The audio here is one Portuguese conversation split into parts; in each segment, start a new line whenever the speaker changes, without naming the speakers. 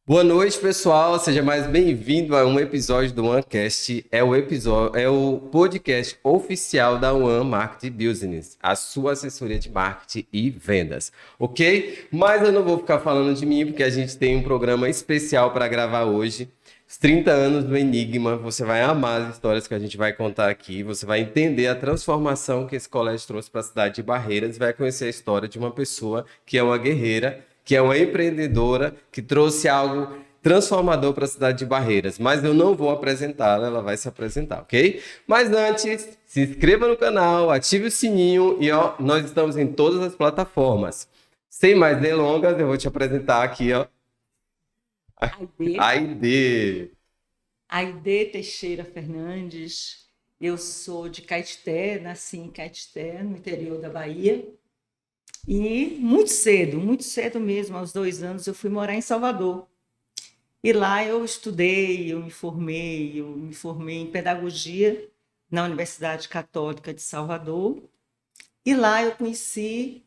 Boa noite, pessoal. Seja mais bem-vindo a um episódio do OneCast. É o podcast oficial da One Marketing Business, a sua assessoria de marketing e vendas, ok? Mas eu não vou ficar falando de mim, porque a gente tem um programa especial para gravar hoje. Os 30 anos do Enigma. Você vai amar as histórias que a gente vai contar aqui. Você vai entender a transformação que esse colégio trouxe para a cidade de Barreiras. Vai conhecer a história de uma pessoa que é uma guerreira, que é uma empreendedora, que trouxe algo transformador para a cidade de Barreiras. Mas eu não vou apresentá-la, ela vai se apresentar, ok? Mas antes, se inscreva no canal, ative o sininho e ó, nós estamos em todas as plataformas. Sem mais delongas, eu vou te apresentar aqui, ó.
Aide,
Aide.
Aide Teixeira Fernandes. Eu sou de Caetité, nasci em Caetité, no interior da Bahia. E muito cedo mesmo, aos 2 anos, eu fui morar em Salvador. E lá eu estudei, eu me formei em pedagogia na Universidade Católica de Salvador. E lá eu conheci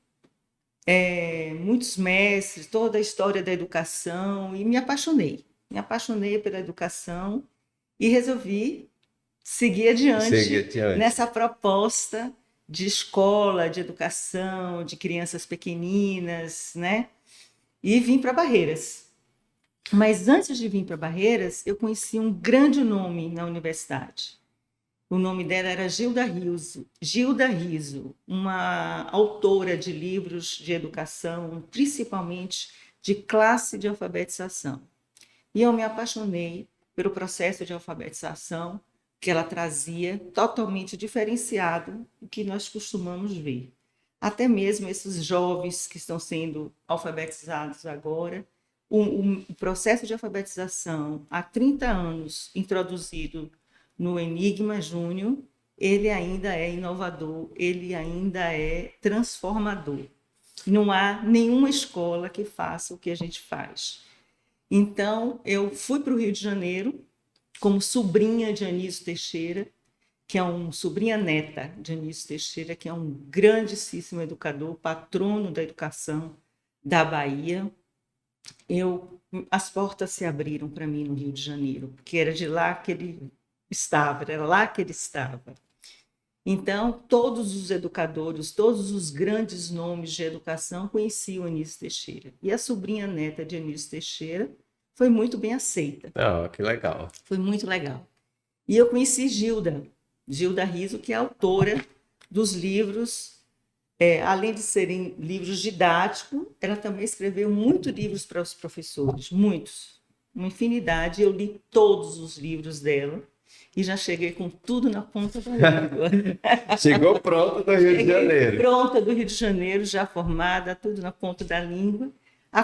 muitos mestres, toda a história da educação e me apaixonei. Me apaixonei pela educação e resolvi seguir
Segue
adiante
adiante.
nessa proposta de escola, de educação, de crianças pequeninas, né? E vim para Barreiras. Mas antes de vir para Barreiras, eu conheci um grande nome na universidade. O nome dela era Gilda Riso. Gilda Riso, uma autora de livros de educação, principalmente de classe de alfabetização. E eu me apaixonei pelo processo de alfabetização que ela trazia, totalmente diferenciado do que nós costumamos ver. Até mesmo esses jovens que estão sendo alfabetizados agora, o processo de alfabetização há 30 anos introduzido no Enigma Júnior, ele ainda é inovador, ele ainda é transformador. Não há nenhuma escola que faça o que a gente faz. Então, eu fui para o Rio de Janeiro como sobrinha de Anísio Teixeira, que é sobrinha neta de Anísio Teixeira, que é um grandíssimo educador, patrono da educação da Bahia. As portas se abriram para mim no Rio de Janeiro, porque era de lá que ele estava, era lá que ele estava. Então, todos os educadores, todos os grandes nomes de educação conheciam Anísio Teixeira. E a sobrinha neta de Anísio Teixeira foi muito bem aceita,
Ah, que legal.
foi muito legal. E eu conheci Gilda Riso, que é autora dos livros, além de serem livros didáticos, ela também escreveu muitos livros para os professores, muitos, uma infinidade. Eu li todos os livros dela e já cheguei com tudo na ponta da língua.
Chegou pronto do Rio de
Cheguei
Janeiro.
pronta do Rio de Janeiro, já formada, tudo na ponta da língua. A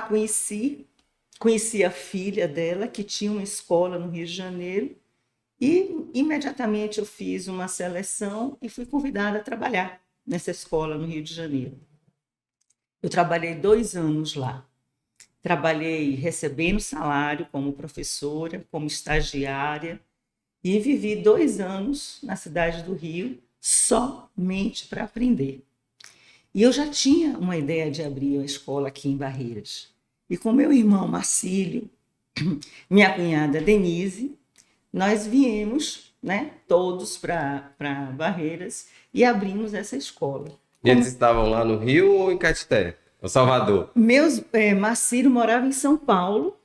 conheci a filha dela, que tinha uma escola no Rio de Janeiro, e imediatamente eu fiz uma seleção e fui convidada a trabalhar nessa escola no Rio de Janeiro. Eu trabalhei 2 anos lá. Trabalhei recebendo salário como professora, como estagiária, e vivi 2 anos na cidade do Rio somente para aprender. E eu já tinha uma ideia de abrir uma escola aqui em Barreiras. E com meu irmão Marcílio, minha cunhada Denise, nós viemos, né, todos para Barreiras e abrimos essa escola.
E eles estavam lá no Rio ou em Caetité? Ou Salvador?
Marcílio morava em São Paulo,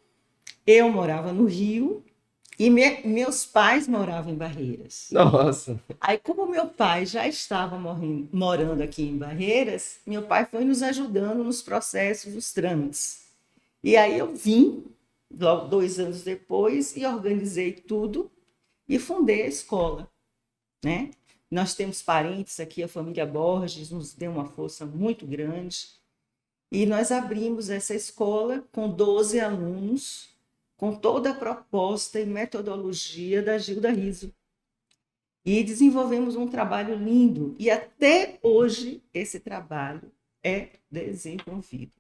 eu morava no Rio e meus pais moravam em Barreiras.
Nossa.
Aí, como meu pai já estava morando aqui em Barreiras, meu pai foi nos ajudando nos processos, nos trâmites. E aí eu vim, logo 2 anos depois, e organizei tudo e fundei a escola, né? Nós temos parentes aqui, a família Borges nos deu uma força muito grande, e nós abrimos essa escola com 12 alunos, com toda a proposta e metodologia da Gilda Riso. E desenvolvemos um trabalho lindo, e até hoje esse trabalho é desenvolvido.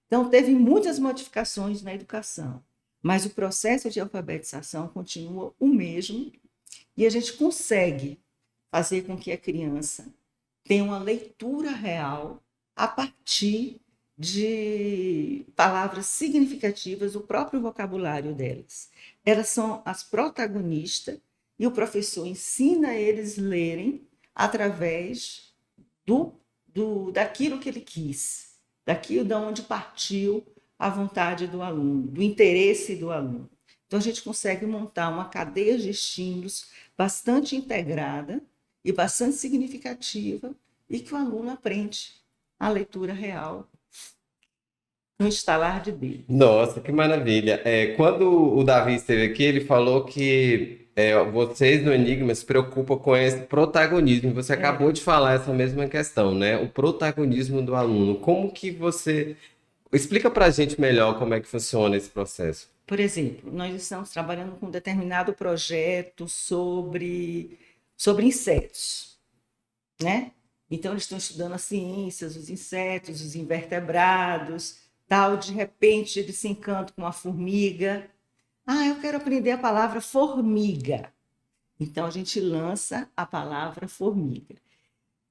Então, teve muitas modificações na educação, mas o processo de alfabetização continua o mesmo, e a gente consegue fazer com que a criança tenha uma leitura real a partir de palavras significativas, o próprio vocabulário delas. Elas são as protagonistas e o professor ensina eles a lerem através daquilo que ele quis, daquilo de onde partiu a vontade do aluno, do interesse do aluno. Então, a gente consegue montar uma cadeia de estímulos bastante integrada e bastante significativa e que o aluno aprende a leitura real no estalar de dedo.
Nossa, que maravilha. Quando o Davi esteve aqui, ele falou que vocês no Enigma se preocupam com esse protagonismo. Você acabou de falar essa mesma questão, né? O protagonismo do aluno. Como que você... Explica pra gente melhor como é que funciona esse processo.
Por exemplo, nós estamos trabalhando com um determinado projeto sobre insetos, né? Então, eles estão estudando as ciências, os insetos, os invertebrados, tal, de repente eles se encantam com a formiga. Ah, eu quero aprender a palavra formiga. Então, a gente lança a palavra formiga.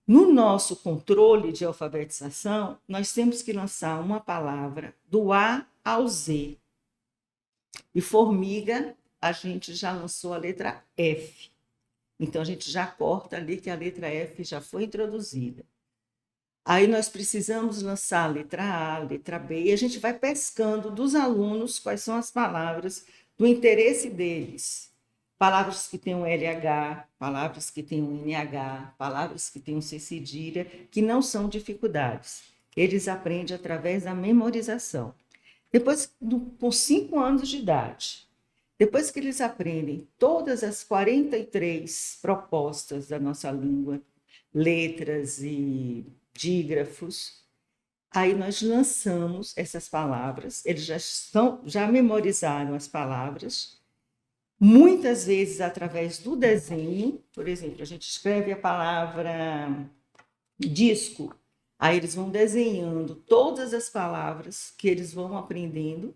No nosso controle de alfabetização, nós temos que lançar uma palavra do A ao Z. E formiga, a gente já lançou a letra F. Então, a gente já corta ali que a letra F já foi introduzida. Aí nós precisamos lançar a letra A, a letra B, e a gente vai pescando dos alunos quais são as palavras do interesse deles. Palavras que têm um LH, palavras que têm um NH, palavras que têm um C cedilha, que não são dificuldades. Eles aprendem através da memorização. Depois, com 5 anos de idade, depois que eles aprendem todas as 43 propostas da nossa língua, letras e dígrafos, aí nós lançamos essas palavras, eles já memorizaram as palavras, muitas vezes através do desenho. Por exemplo, a gente escreve a palavra disco, aí eles vão desenhando todas as palavras que eles vão aprendendo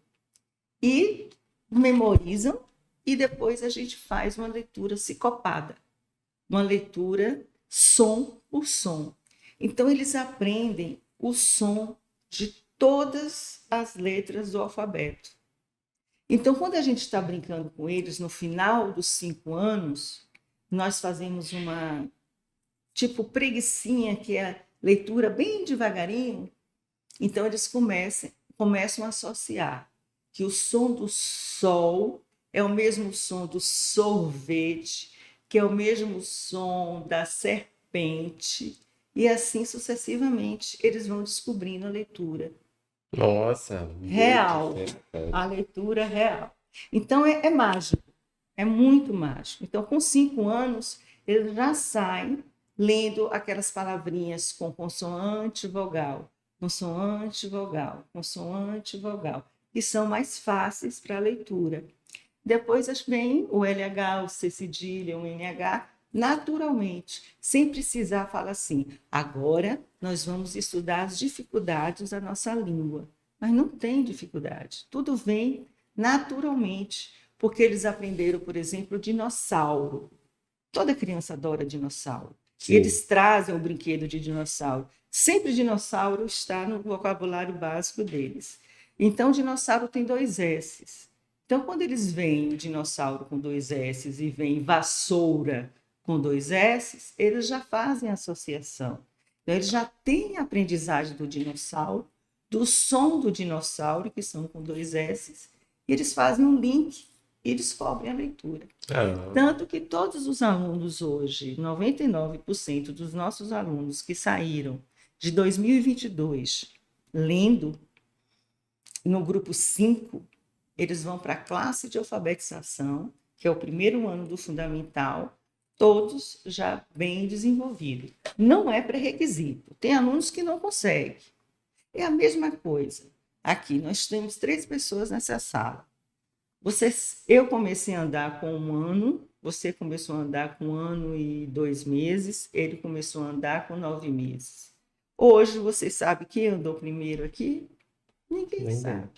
e memorizam, e depois a gente faz uma leitura sicopada, uma leitura som por som. Então, eles aprendem o som de todas as letras do alfabeto. Então, quando a gente está brincando com eles, no final dos 5 anos, nós fazemos uma tipo preguicinha, que é a leitura bem devagarinho. Então, eles começam a associar que o som do sol é o mesmo som do sorvete, que é o mesmo som da serpente, e assim sucessivamente eles vão descobrindo a leitura
Nossa, muito
real,
interessante.
a leitura real. Então é mágico, é muito mágico. Então, com 5 anos, eles já saem lendo aquelas palavrinhas com consoante, vogal, consoante, vogal, consoante, vogal, que são mais fáceis para a leitura. Depois vem o LH, o C cedilha, o NH, naturalmente, sem precisar falar assim, agora nós vamos estudar as dificuldades da nossa língua. Mas não tem dificuldade, tudo vem naturalmente, porque eles aprenderam, por exemplo, dinossauro. Toda criança adora dinossauro.
Sim.
Eles trazem o brinquedo de dinossauro. Sempre dinossauro está no vocabulário básico deles. Então, dinossauro tem 2 S's. Então, quando eles veem dinossauro com 2 S's e veem vassoura com 2 S's, eles já fazem associação. Então, eles já têm a aprendizagem do dinossauro, do som do dinossauro, que são com 2 S's, e eles fazem um link e descobrem a leitura. Tanto que todos os alunos hoje, 99% dos nossos alunos que saíram de 2022 lendo no grupo 5, eles vão para a classe de alfabetização, que é o primeiro ano do fundamental, todos já bem desenvolvidos. Não é pré-requisito. Tem alunos que não conseguem. É a mesma coisa. Aqui nós temos 3 pessoas nessa sala. Eu comecei a andar com 1 ano, você começou a andar com 1 ano e 2 meses, ele começou a andar com 9 meses. Hoje, você sabe quem andou primeiro aqui? Ninguém sabe.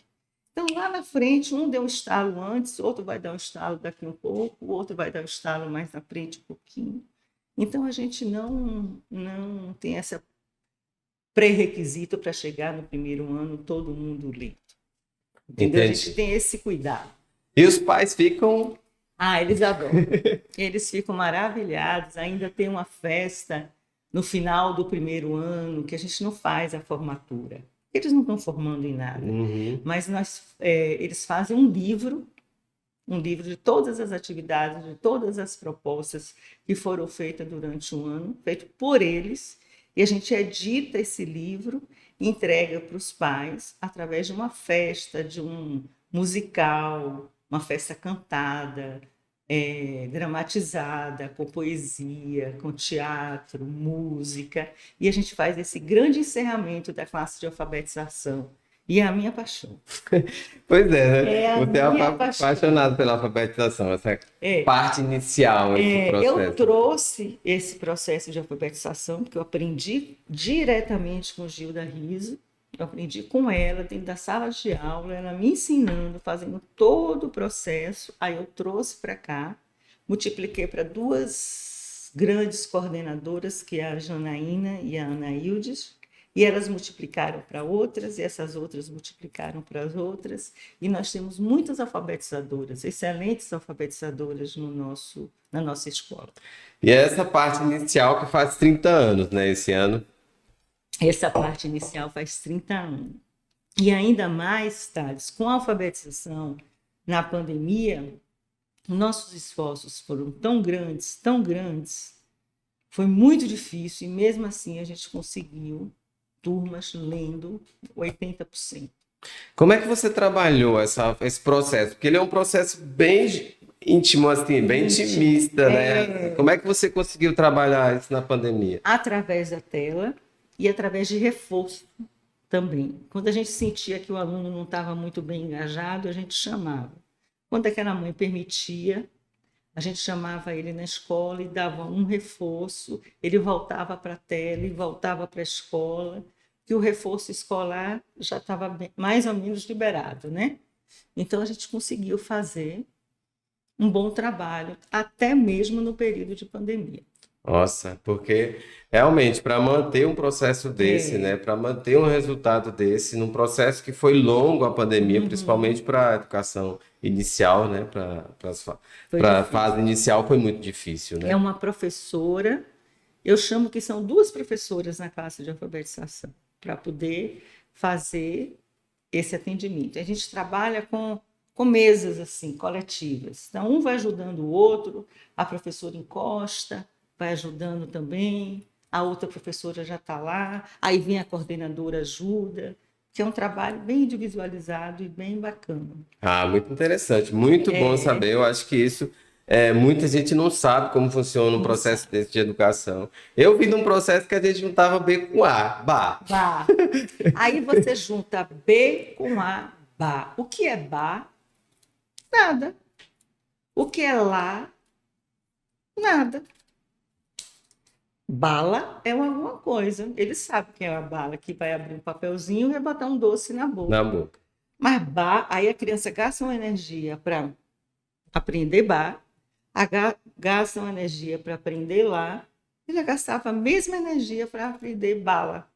Então, lá na frente, um deu um estalo antes, outro vai dar um estalo daqui um pouco, o outro vai dar um estalo mais na frente um pouquinho. Então, a gente não tem essa pré-requisito para chegar no primeiro ano todo mundo lendo. Entendeu? A gente tem esse cuidado.
E os pais ficam...
Eles adoram. Eles ficam maravilhados. Ainda tem uma festa no final do primeiro ano, que a gente não faz a formatura. Eles não estão formando em nada. Mas eles fazem um livro de todas as atividades, de todas as propostas que foram feitas durante um ano, feito por eles, e a gente edita esse livro e entrega para os pais através de uma festa, de um musical, uma festa cantada, dramatizada, com poesia, com teatro, música, e a gente faz esse grande encerramento da classe de alfabetização. E é a minha paixão.
Pois é, né?
É a
Você é
minha
apaixonado pela alfabetização, essa parte inicial, esse processo.
Eu trouxe esse processo de alfabetização, porque eu aprendi diretamente com Gilda Riso, eu aprendi com ela, dentro da sala de aula, ela me ensinando, fazendo todo o processo, aí eu trouxe para cá, multipliquei para 2 grandes coordenadoras, que é a Janaína e a Ana Hildes, e elas multiplicaram para outras, e essas outras multiplicaram para as outras, e nós temos muitas alfabetizadoras, excelentes alfabetizadoras na nossa escola.
E é essa parte inicial que faz 30 anos, né, esse ano.
Essa parte inicial faz 30 anos. E ainda mais, Thales, com a alfabetização na pandemia, nossos esforços foram tão grandes, foi muito difícil, e mesmo assim a gente conseguiu turmas lendo 80%.
Como é que você trabalhou esse processo? Porque ele é um processo bem íntimo, assim, bem intimista, né? Como é que você conseguiu trabalhar isso na pandemia?
Através da tela e através de reforço também. Quando a gente sentia que o aluno não estava muito bem engajado, a gente chamava. Quando aquela mãe permitia, a gente chamava ele na escola e dava um reforço, ele voltava para a tela e voltava para a escola, que o reforço escolar já estava mais ou menos liberado, né? Então, a gente conseguiu fazer um bom trabalho, até mesmo no período de pandemia.
Nossa, porque realmente para manter um processo desse, né, para manter um resultado desse, num processo que foi longo a pandemia, principalmente para a educação inicial, né, para a fase inicial foi muito difícil, né?
É uma professora, eu chamo que são 2 professoras na classe de alfabetização, para poder fazer esse atendimento. A gente trabalha com mesas assim, coletivas. Então, um vai ajudando o outro, a professora encosta, vai ajudando também, a outra professora já está lá, aí vem a coordenadora ajuda, que é um trabalho bem individualizado e bem bacana.
Muito interessante, muito bom saber. Eu acho que isso, muita gente não sabe como funciona um processo desse de educação. Eu vi num processo que a gente juntava B com A, Bá.
Bá. Aí você junta B com A, Bá. O que é Bá? Nada. O que é Lá? Nada. Bala é alguma coisa. Ele sabe que é uma bala que vai abrir um papelzinho e vai botar um doce na boca.
Na boca.
Mas Bá, aí a criança gasta uma energia para aprender Bá, gasta uma energia para aprender Lá, e já gastava a mesma energia para aprender bala.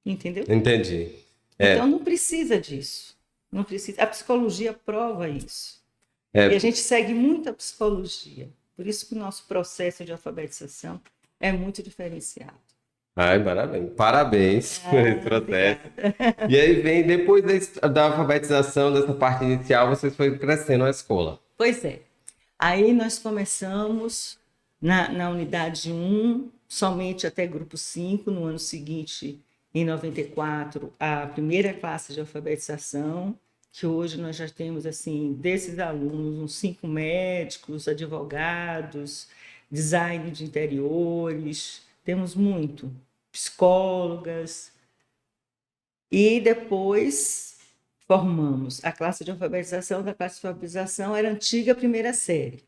Entendeu?
Entendi.
Então não precisa disso. Não precisa. A psicologia prova isso. E a gente segue muito a psicologia. Por isso que o nosso processo de alfabetização é muito diferenciado.
Ai, parabéns por esse processo. E aí vem, depois da alfabetização, dessa parte inicial, vocês foram crescendo a escola.
Pois é. Aí nós começamos na unidade 1, somente até grupo 5, no ano seguinte, em 94, a primeira classe de alfabetização, que hoje nós já temos, assim, desses alunos, uns 5 médicos, advogados, design de interiores, temos muito, psicólogas. E depois formamos a classe de alfabetização. Da classe de alfabetização era a antiga primeira série.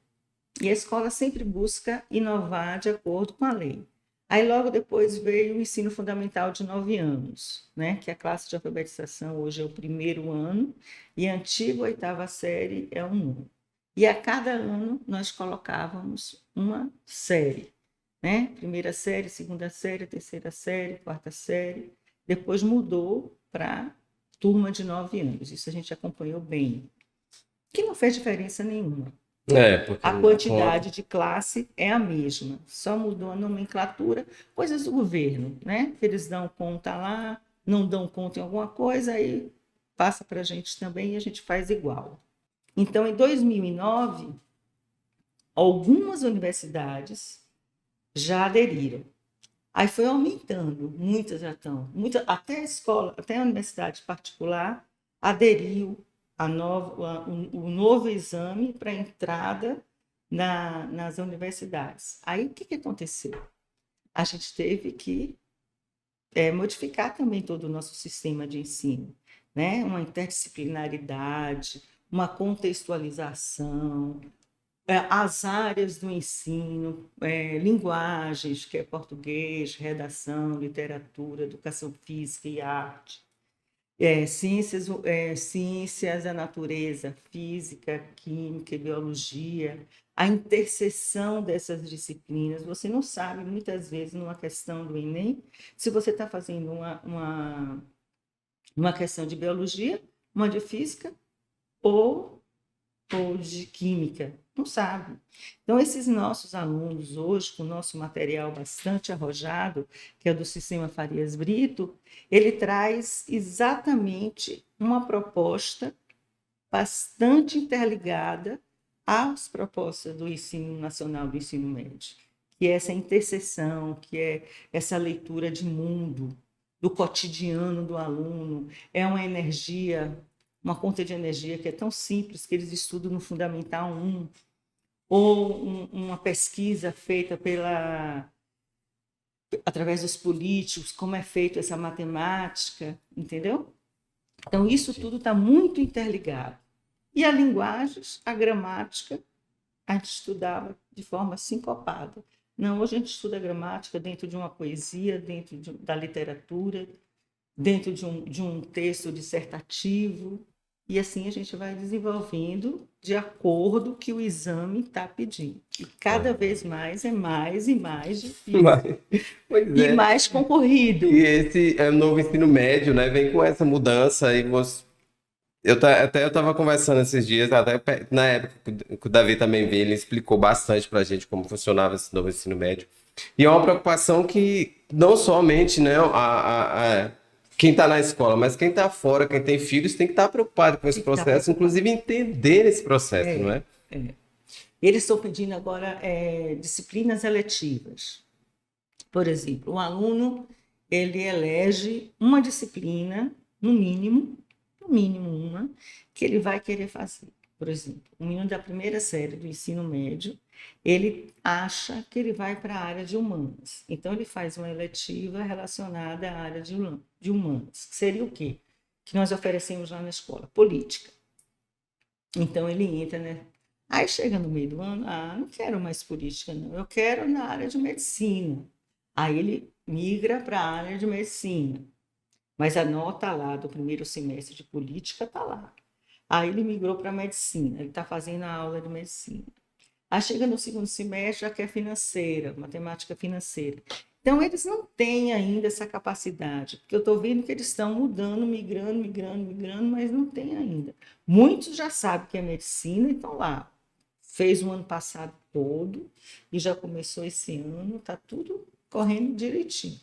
E a escola sempre busca inovar de acordo com a lei. Aí logo depois veio o ensino fundamental de 9 anos, né? Que a classe de alfabetização hoje é o primeiro ano e a antiga 8ª série é o 1. E a cada ano nós colocávamos uma série, né? Primeira série, segunda série, terceira série, quarta série. depois mudou para turma de 9 anos. Isso a gente acompanhou bem, que não fez diferença nenhuma.
Porque
A quantidade de classe é a mesma, só mudou a nomenclatura, coisas do governo, né? Eles dão conta lá, não dão conta em alguma coisa, aí passa para a gente também e a gente faz igual. Então, em 2009, algumas universidades já aderiram. Aí foi aumentando, muitas já estão. Até a escola, até a universidade particular aderiu o novo exame para entrada nas universidades. Aí o que aconteceu? A gente teve que modificar também todo o nosso sistema de ensino, né? Uma interdisciplinaridade, uma contextualização, as áreas do ensino, linguagens, que é português, redação, literatura, educação física e arte, ciências da natureza, física, química e biologia, a interseção dessas disciplinas. Você não sabe, muitas vezes, numa questão do Enem, se você está fazendo uma questão de biologia, uma de física ou de química, não sabe. Então, esses nossos alunos hoje, com o nosso material bastante arrojado, que é do Sistema Farias Brito, ele traz exatamente uma proposta bastante interligada às propostas do ensino nacional, do ensino médio, que é essa interseção, que é essa leitura de mundo, do cotidiano do aluno, é uma energia, uma conta de energia que é tão simples que eles estudam no Fundamental 1, ou uma pesquisa feita através dos políticos, como é feita essa matemática, entendeu? Então, isso tudo está muito interligado. E a linguagem, a gramática, a gente estudava de forma sincopada. Não, hoje a gente estuda a gramática dentro de uma poesia, dentro da literatura, dentro de um texto dissertativo, e assim a gente vai desenvolvendo de acordo com o que o exame está pedindo. E cada vez mais é mais e mais difícil. E mais concorrido.
E esse novo ensino médio, né, vem com essa mudança. E eu estava conversando esses dias, até na época que o Davi também veio, ele explicou bastante para a gente como funcionava esse novo ensino médio. E é uma preocupação que não somente, né, quem está na escola, mas quem está fora, quem tem filhos, tem que estar preocupado com esse processo, inclusive entender esse processo, não é?
Eles estão pedindo agora disciplinas eletivas. Por exemplo, o aluno ele elege uma disciplina, no mínimo uma, que ele vai querer fazer. Por exemplo, um menino da primeira série do ensino médio, ele acha que ele vai para a área de humanas. Então, ele faz uma eletiva relacionada à área de humanas. Seria o quê? Que nós oferecemos lá na escola? Política. Então, ele entra, né? Aí chega no meio do ano, não quero mais política, não. Eu quero na área de medicina. Aí ele migra para a área de medicina. Mas a nota lá do primeiro semestre de política está lá. Aí ele migrou para medicina, ele está fazendo a aula de medicina. Aí chega no segundo semestre, já quer financeira, matemática financeira. Então, eles não têm ainda essa capacidade, porque eu estou vendo que eles estão mudando, migrando, mas não tem ainda. Muitos já sabem que é medicina e estão lá. Fez o ano passado todo e já começou esse ano, está tudo correndo direitinho.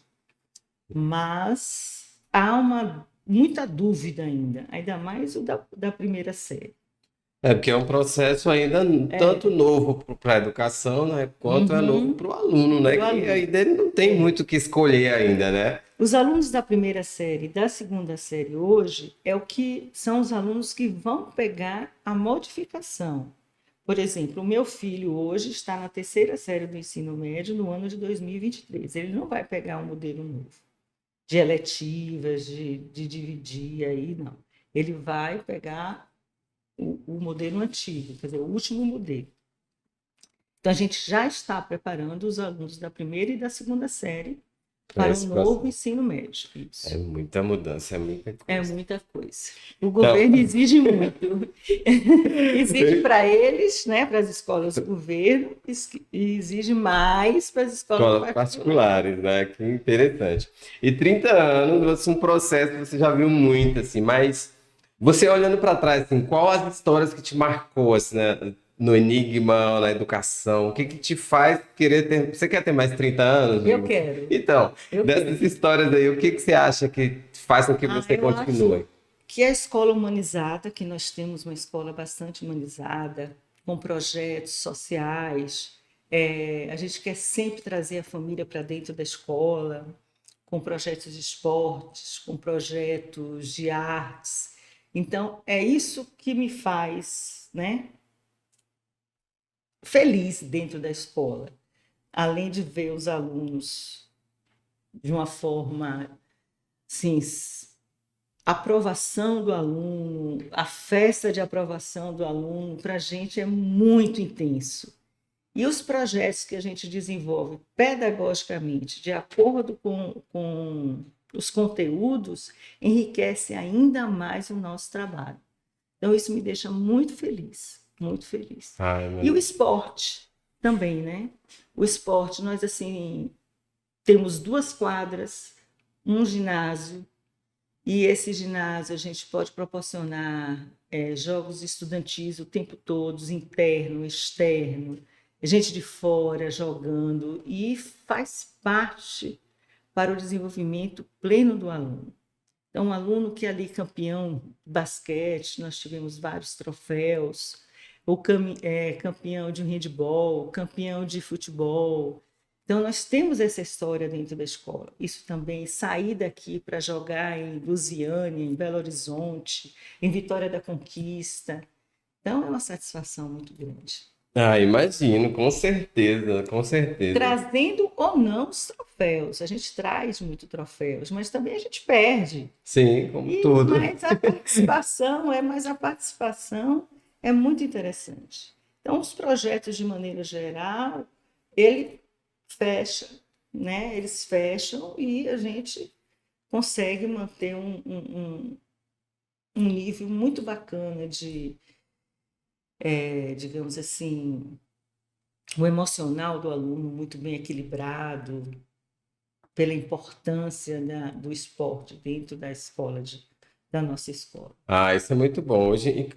Mas há muita dúvida ainda mais o da primeira série.
Porque é um processo ainda tanto novo para a educação, né, quanto é novo para o aluno, né, que ainda ele não tem muito o que escolher ainda, né?
Os alunos da primeira série e da segunda série hoje são os alunos que vão pegar a modificação. Por exemplo, o meu filho hoje está na terceira série do ensino médio no ano de 2023. Ele não vai pegar um modelo novo de eletivas, de dividir aí, não. Ele vai pegar o modelo antigo, quer dizer, o último modelo. Então, a gente já está preparando os alunos da primeira e da segunda série para um novo ensino médio. Isso.
É muita mudança, é muita coisa.
É muita coisa. O governo exige muito. Exige para eles, né, para as escolas do governo, e exige mais para as escolas
particulares, né? Que interessante. E 30 anos, um processo que você já viu muito, assim, mas você olhando para trás, assim, qual as histórias que te marcou, assim, né? No Enigma, na educação, o que que te faz querer ter... Você quer ter mais 30 anos?
Eu quero.
Então,
Eu
dessas
quero.
histórias aí, o que que você acha que faz com que você continue?
Que a escola humanizada, que nós temos uma escola bastante humanizada, com projetos sociais, a gente quer sempre trazer a família para dentro da escola, com projetos de esportes, com projetos de artes. Então, é isso que me faz, né, feliz dentro da escola, além de ver os alunos de uma forma, assim, aprovação do aluno, a festa de aprovação do aluno, para a gente é muito intenso. E os projetos que a gente desenvolve pedagogicamente, de acordo com os conteúdos, enriquece ainda mais o nosso trabalho. Então, isso me deixa muito feliz, muito feliz. E o esporte também, né? O esporte, nós, assim, temos 2 quadras, um ginásio, e esse ginásio a gente pode proporcionar jogos estudantis o tempo todo, interno, externo, gente de fora jogando, e faz parte para o desenvolvimento pleno do aluno. Então, um aluno que é ali campeão de basquete, nós tivemos vários troféus, ou campeão de handebol, campeão de futebol. Então, nós temos essa história dentro da escola. Isso também, sair daqui para jogar em Lusiânia, em Belo Horizonte, em Vitória da Conquista. Então, é uma satisfação muito grande.
Ah, imagino, com certeza, com certeza.
Trazendo ou não os troféus. A gente traz muito troféus, mas também a gente perde.
Sim, como tudo.
Mas a participação é muito interessante. Então, os projetos, de maneira geral, ele fecha, né? Eles fecham e a gente consegue manter um nível muito bacana de, digamos assim, o emocional do aluno muito bem equilibrado, pela importância do esporte dentro da escola, da nossa escola.
Ah, isso é muito bom. Hoje,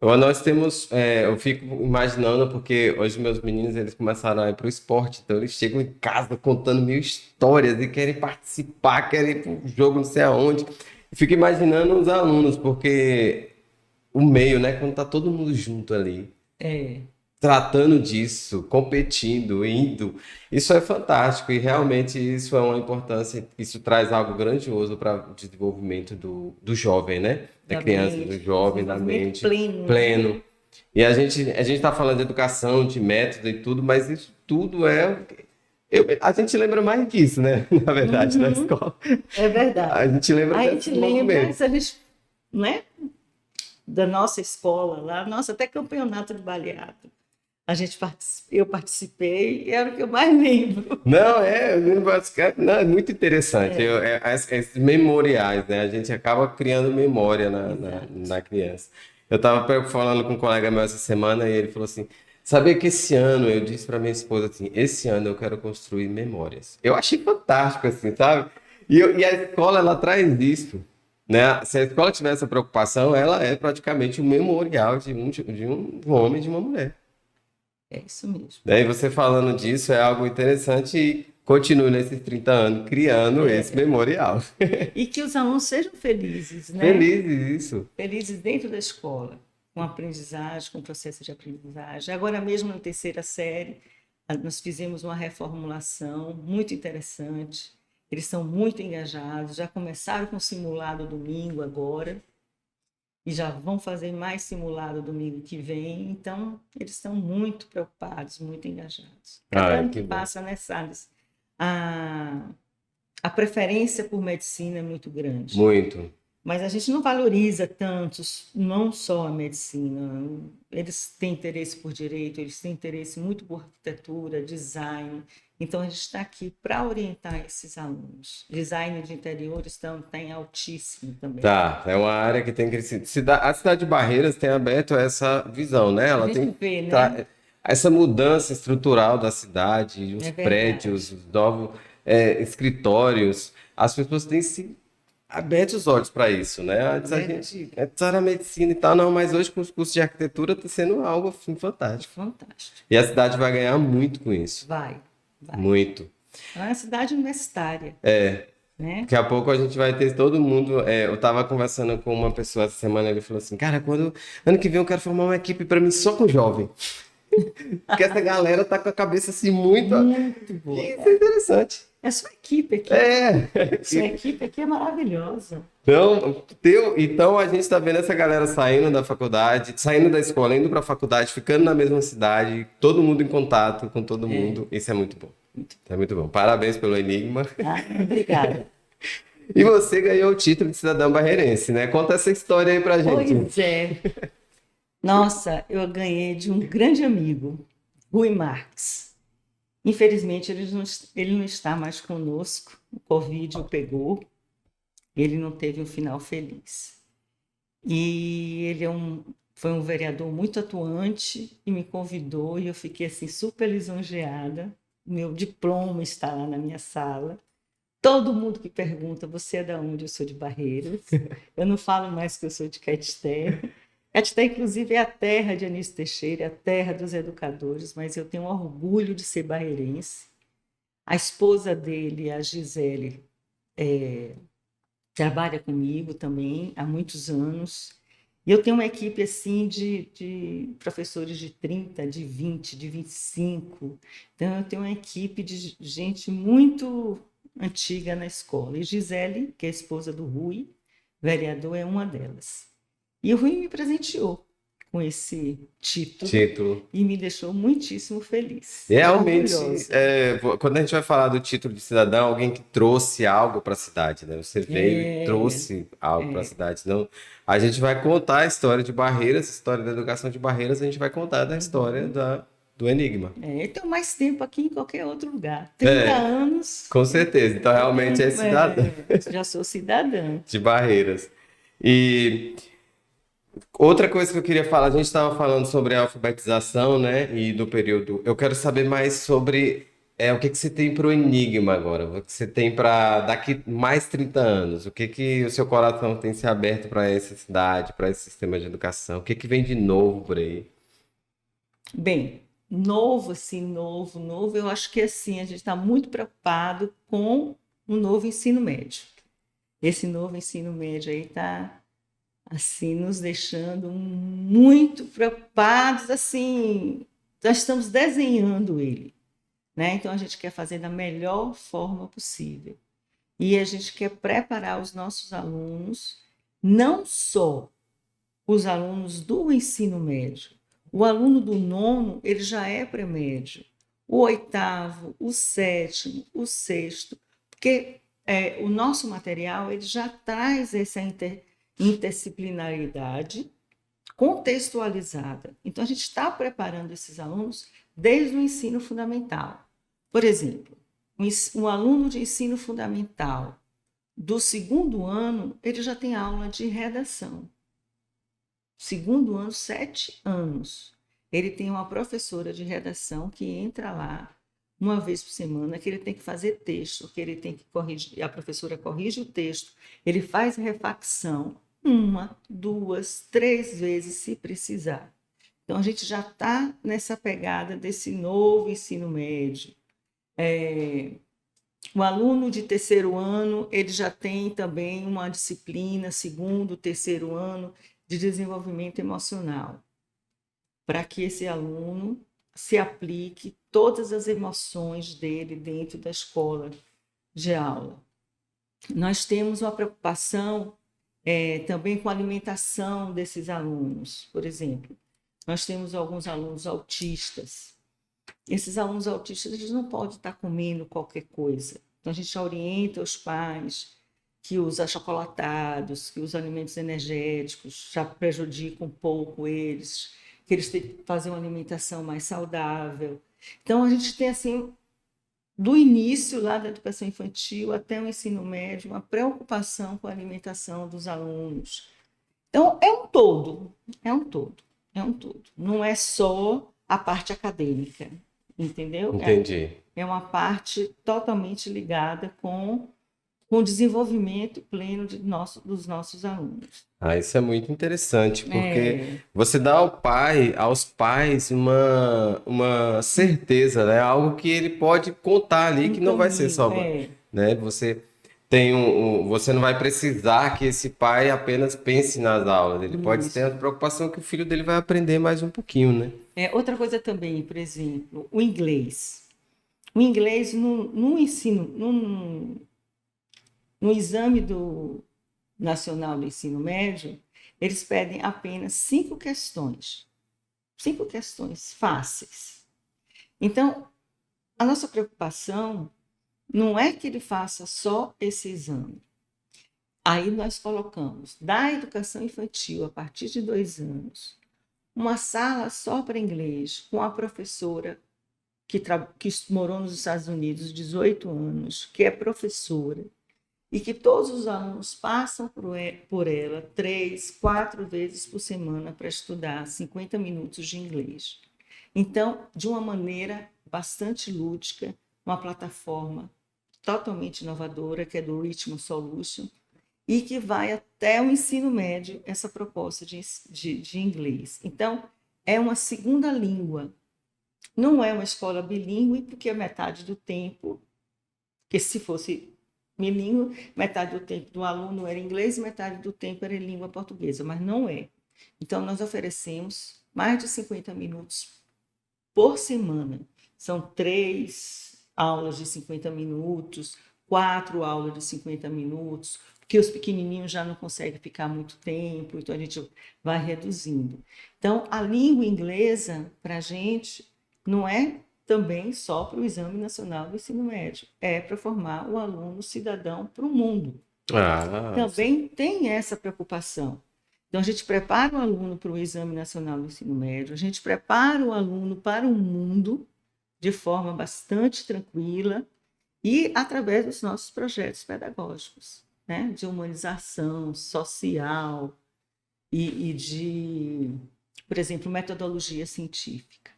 nós temos, eu fico imaginando, porque hoje meus meninos, eles começaram a ir para o esporte, então eles chegam em casa contando mil histórias e querem participar, querem ir para o jogo não sei aonde. Eu fico imaginando os alunos, porque o meio, né, quando tá todo mundo junto ali, tratando disso, competindo, indo, isso é fantástico e realmente isso é uma importância, isso traz algo grandioso para o desenvolvimento do jovem, né? Da criança, do jovem, da mente, pleno. E a gente está falando de educação, de método e tudo, mas isso tudo a gente lembra mais disso, né? Na verdade, na escola.
É verdade.
A gente lembra
né? Da nossa escola lá, até campeonato de baleado. Eu participei e era o que eu mais lembro.
Não, é muito interessante. Esses memoriais, né? A gente acaba criando memória na criança. Eu estava falando com um colega meu essa semana e ele falou assim: sabia que esse ano, eu disse para minha esposa assim, esse ano eu quero construir memórias. Eu achei fantástico, assim, sabe? E a escola, ela traz isso, né? Se a escola tiver essa preocupação, ela é praticamente um memorial de um homem e de uma mulher.
É isso mesmo.
Daí você falando disso é algo interessante e continue nesses 30 anos criando esse memorial.
E que os alunos sejam felizes, né?
Felizes, isso.
Felizes dentro da escola, com aprendizagem, com processo de aprendizagem. Agora mesmo na 3ª série, nós fizemos uma reformulação muito interessante. Eles estão muito engajados, já começaram com simulado domingo agora, e já vão fazer mais simulado domingo que vem, então eles estão muito preocupados, muito engajados. Cada ano que passa, né, Salles, a preferência por medicina é muito grande.
Muito.
Mas a gente não valoriza tanto, não só a medicina. Eles têm interesse por direito, eles têm interesse muito por arquitetura, design. Então, a gente está aqui para orientar esses alunos. Design de interiores está em altíssimo também.
Tá, é uma área que tem crescido. A cidade de Barreiras tem aberto essa visão, né?
A
Ela
gente
tem
vê, né?
essa mudança estrutural da cidade, os
É verdade.
prédios, os novos escritórios. As pessoas têm se aberto os olhos para isso, né? Antes a
Verdade.
gente só era medicina e tal, não, mas hoje com os cursos de arquitetura está sendo algo assim, fantástico.
Fantástico.
E a cidade vai ganhar muito com isso.
Vai.
Muito.
É uma cidade universitária, né?
Daqui a pouco a gente vai ter todo mundo. Eu tava conversando com uma pessoa essa semana, ele falou assim, cara, ano que vem eu quero formar uma equipe para mim só com jovem. Porque essa galera tá com a cabeça assim muito.
Muito boa.
Isso é interessante.
É sua equipe aqui.
É.
Sua equipe aqui é maravilhosa.
Então a gente está vendo essa galera saindo da faculdade, saindo da escola, indo para a faculdade, ficando na mesma cidade, todo mundo em contato com todo mundo. Isso é muito bom. É muito bom. Parabéns pelo Enigma.
Obrigada.
E você ganhou o título de cidadão barreirense, né? Conta essa história aí pra gente.
Pois é. Nossa, eu ganhei de um grande amigo, Rui Marques. Infelizmente, ele não está mais conosco. O Covid o pegou. Ele não teve um final feliz. E ele foi um vereador muito atuante e me convidou e eu fiquei assim super lisonjeada. Meu diploma está lá na minha sala. Todo mundo que pergunta, você é de onde? Eu sou de Barreiras. Eu não falo mais que eu sou de Caetité. Caetité, inclusive, é a terra de Anísio Teixeira, é a terra dos educadores, mas eu tenho orgulho de ser barreirense. A esposa dele, a Gisele, trabalha comigo também há muitos anos. E eu tenho uma equipe assim de professores de 30, de 20, de 25. Então, eu tenho uma equipe de gente muito antiga na escola. E Gisele, que é a esposa do Rui, vereador, é uma delas. E o Rui me presenteou com esse título e me deixou muitíssimo feliz.
Realmente,
Orgulhosa.
quando a gente vai falar do título de cidadão, alguém que trouxe algo para a cidade, né? Você veio e trouxe algo para a cidade. Então, a gente vai contar a história de Barreiras, a história da educação de Barreiras, a gente vai contar da história do Enigma.
Eu tenho mais tempo aqui em qualquer outro lugar. 30 anos.
Com certeza. Então, realmente é cidadã.
Já sou cidadã.
De Barreiras. E outra coisa que eu queria falar, a gente estava falando sobre a alfabetização, né? E do período. Eu quero saber mais sobre o que você tem para o Enigma agora, o que você tem para daqui mais 30 anos, o que o seu coração tem se aberto para essa cidade, para esse sistema de educação, o que vem de novo por aí?
Bem, novo, assim, novo, eu acho que assim, a gente está muito preocupado com o novo ensino médio. Esse novo ensino médio aí está assim, nos deixando muito preocupados, assim, nós estamos desenhando ele, né? Então a gente quer fazer da melhor forma possível. E a gente quer preparar os nossos alunos, não só os alunos do ensino médio. O aluno do nono, ele já é pré-médio. O oitavo, o sétimo, o sexto, porque o nosso material ele já traz essa interdisciplinaridade contextualizada. Então, a gente está preparando esses alunos desde o ensino fundamental. Por exemplo, um aluno de ensino fundamental do segundo ano, ele já tem aula de redação. Segundo ano, 7 anos. Ele tem uma professora de redação que entra lá uma vez por semana, que ele tem que fazer texto, que ele tem que corrigir, a professora corrige o texto, ele faz refacção 1, 2, 3 vezes se precisar. Então, a gente já está nessa pegada desse novo ensino médio. O aluno de terceiro ano, ele já tem também uma disciplina, segundo, terceiro ano, de desenvolvimento emocional, para que esse aluno se aplique todas as emoções dele dentro da escola de aula. Nós temos uma preocupação também com a alimentação desses alunos. Por exemplo, nós temos alguns alunos autistas. Esses alunos autistas eles não podem estar comendo qualquer coisa. Então, a gente orienta os pais que os achocolatados, que os alimentos energéticos já prejudicam um pouco eles, que eles têm que fazer uma alimentação mais saudável. Então, a gente tem, assim, do início lá da educação infantil até o ensino médio, uma preocupação com a alimentação dos alunos. Então, é um todo, é um todo, é um todo. Não é só a parte acadêmica, entendeu?
Entendi.
É uma parte totalmente ligada com o desenvolvimento pleno dos nossos alunos.
Isso é muito interessante, porque
É,
você dá aos pais uma certeza, né? Algo que ele pode contar ali, que não vai ser
caminho,
só, né? Você tem você não vai precisar que esse pai apenas pense nas aulas. Ele pode ter
isso.
a preocupação que o filho dele vai aprender mais um pouquinho, né?
Outra coisa também, por exemplo, o inglês. O inglês no ensino, no exame nacional do ensino médio, eles pedem apenas 5 questões. 5 questões fáceis. Então, a nossa preocupação não é que ele faça só esse exame. Aí nós colocamos, da educação infantil, a partir de 2 anos, uma sala só para inglês, com a professora que morou nos Estados Unidos 18 anos, que é professora, e que todos os alunos passam por ela 3, 4 vezes por semana para estudar 50 minutos de inglês. Então, de uma maneira bastante lúdica, uma plataforma totalmente inovadora, que é do Rhythm Solution, e que vai até o ensino médio, essa proposta de inglês. Então, é uma segunda língua. Não é uma escola bilíngue, porque metade do tempo, que se fosse bilíngue, metade do tempo do aluno era inglês e metade do tempo era em língua portuguesa, mas não é. Então, nós oferecemos mais de 50 minutos por semana. São 3 aulas de 50 minutos, 4 aulas de 50 minutos, porque os pequenininhos já não conseguem ficar muito tempo, então a gente vai reduzindo. Então, a língua inglesa, para a gente, não é também só para o Exame Nacional do Ensino Médio, é para formar o aluno cidadão para o mundo. Também tem essa preocupação. Então, a gente prepara o aluno para o Exame Nacional do Ensino Médio, a gente prepara o aluno para o mundo de forma bastante tranquila e através dos nossos projetos pedagógicos, né? De humanização social e de, por exemplo, metodologia científica.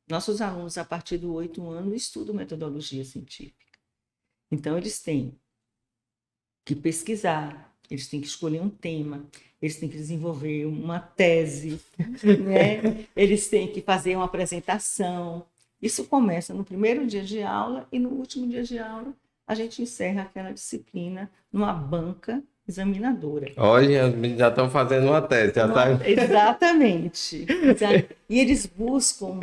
Nossos alunos, a partir do 8 anos, estudam metodologia científica. Então, eles têm que pesquisar, eles têm que escolher um tema, eles têm que desenvolver uma tese, né? Eles têm que fazer uma apresentação. Isso começa no primeiro dia de aula e no último dia de aula a gente encerra aquela disciplina numa banca examinadora.
Olha, já estão fazendo uma tese, já tá...
Exatamente. E eles buscam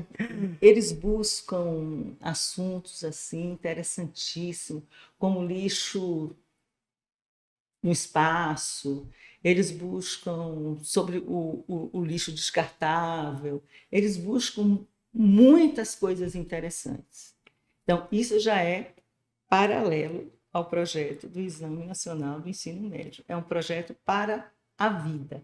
assuntos assim interessantíssimos, como lixo no espaço, eles buscam sobre o lixo descartável, eles buscam muitas coisas interessantes. Então, isso já é paralelo ao projeto do Exame Nacional do Ensino Médio. É um projeto para a vida,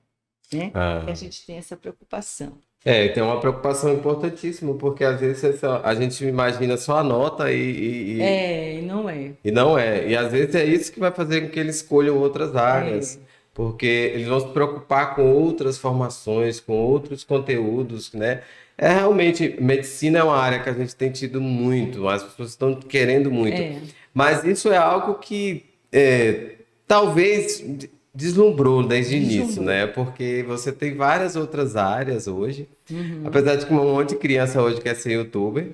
né? E a gente tem essa preocupação.
Tem uma preocupação importantíssima, porque às vezes a gente imagina só a nota
e não é.
E não é. E às vezes é isso que vai fazer com que eles escolham outras áreas, porque eles vão se preocupar com outras formações, com outros conteúdos, né? Realmente, medicina é uma área que a gente tem tido muito, as pessoas estão querendo muito. Mas isso é algo que talvez deslumbrou desde o início, né? Porque você tem várias outras áreas hoje, apesar de que um monte de criança hoje quer ser youtuber.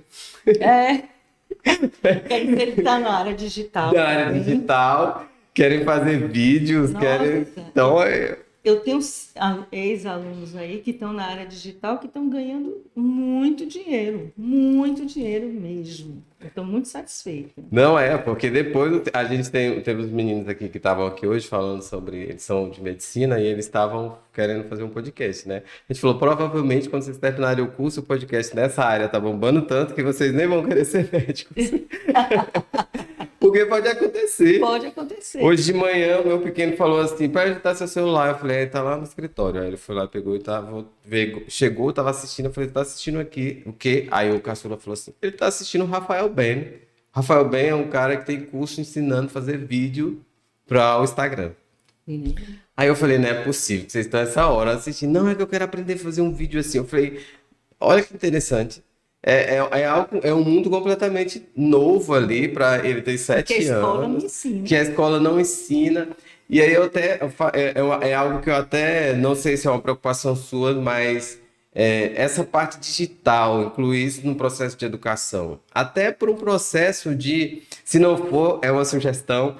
Ele está na área digital.
Da área digital, querem fazer vídeos, querem... Então,
eu tenho ex-alunos aí que estão na área digital que estão ganhando muito dinheiro mesmo. Eu estou muito satisfeita.
Não porque depois a gente teve os meninos aqui que estavam aqui hoje falando sobre, eles são de medicina e eles estavam querendo fazer um podcast, né? A gente falou, provavelmente quando vocês terminarem o curso, o podcast nessa área tá bombando tanto que vocês nem vão querer ser médicos. Porque pode acontecer.
Pode acontecer.
Hoje de manhã, o meu pequeno falou assim, para editar seu celular. Eu falei, tá lá no escritório. Aí ele foi lá, pegou e chegou, tava assistindo. Eu falei, tá assistindo aqui o quê? Aí o caçula falou assim, ele tá assistindo o Rafael Ben. Rafael Ben é um cara que tem curso ensinando a fazer vídeo para o Instagram. Aí eu falei, não é possível que vocês estão essa hora assistindo. Não, é que eu quero aprender a fazer um vídeo assim. Eu falei, olha que interessante. É um mundo completamente novo ali para ele ter 7
Porque a escola não
anos,
ensina.
que a escola não ensina. E aí é algo que eu até não sei se é uma preocupação sua, mas essa parte digital, incluir isso no processo de educação. Até para um processo de, se não for, é uma sugestão,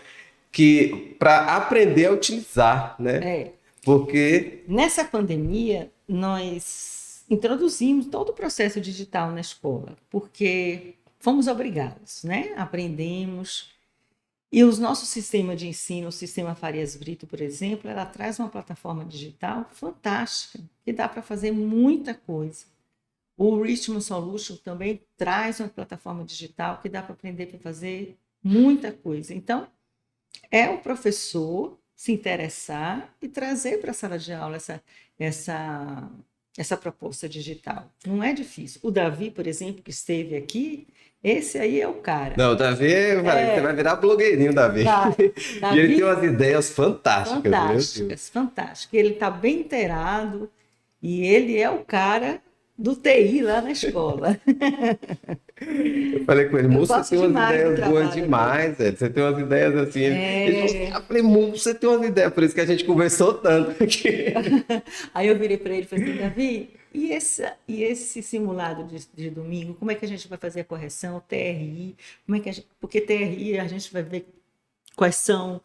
que para aprender a utilizar, né? Porque
nessa pandemia, nós introduzimos todo o processo digital na escola, porque fomos obrigados, né? Aprendemos. E o nosso sistema de ensino, o sistema Farias Brito, por exemplo, ela traz uma plataforma digital fantástica, que dá para fazer muita coisa. O Richmond Solution também traz uma plataforma digital que dá para aprender para fazer muita coisa. Então, é o professor se interessar e trazer para a sala de aula essa proposta digital. Não é difícil. O Davi, por exemplo, que esteve aqui, esse aí é o cara.
Não, o Davi, você vai virar blogueirinho, Davi.
Davi.
E ele tem umas ideias fantásticas.
Fantásticas, fantásticas. Ele está bem inteirado e ele é o cara do TI lá na escola.
Eu falei com ele, moço, você tem umas ideias boas demais, velho. Você tem umas ideias assim. Eu falei, moço, você tem umas ideias, por isso que a gente conversou tanto aqui.
Aí eu virei para ele e falei assim, Davi, e esse simulado de domingo, como é que a gente vai fazer a correção, TRI? Porque TRI a gente vai ver quais são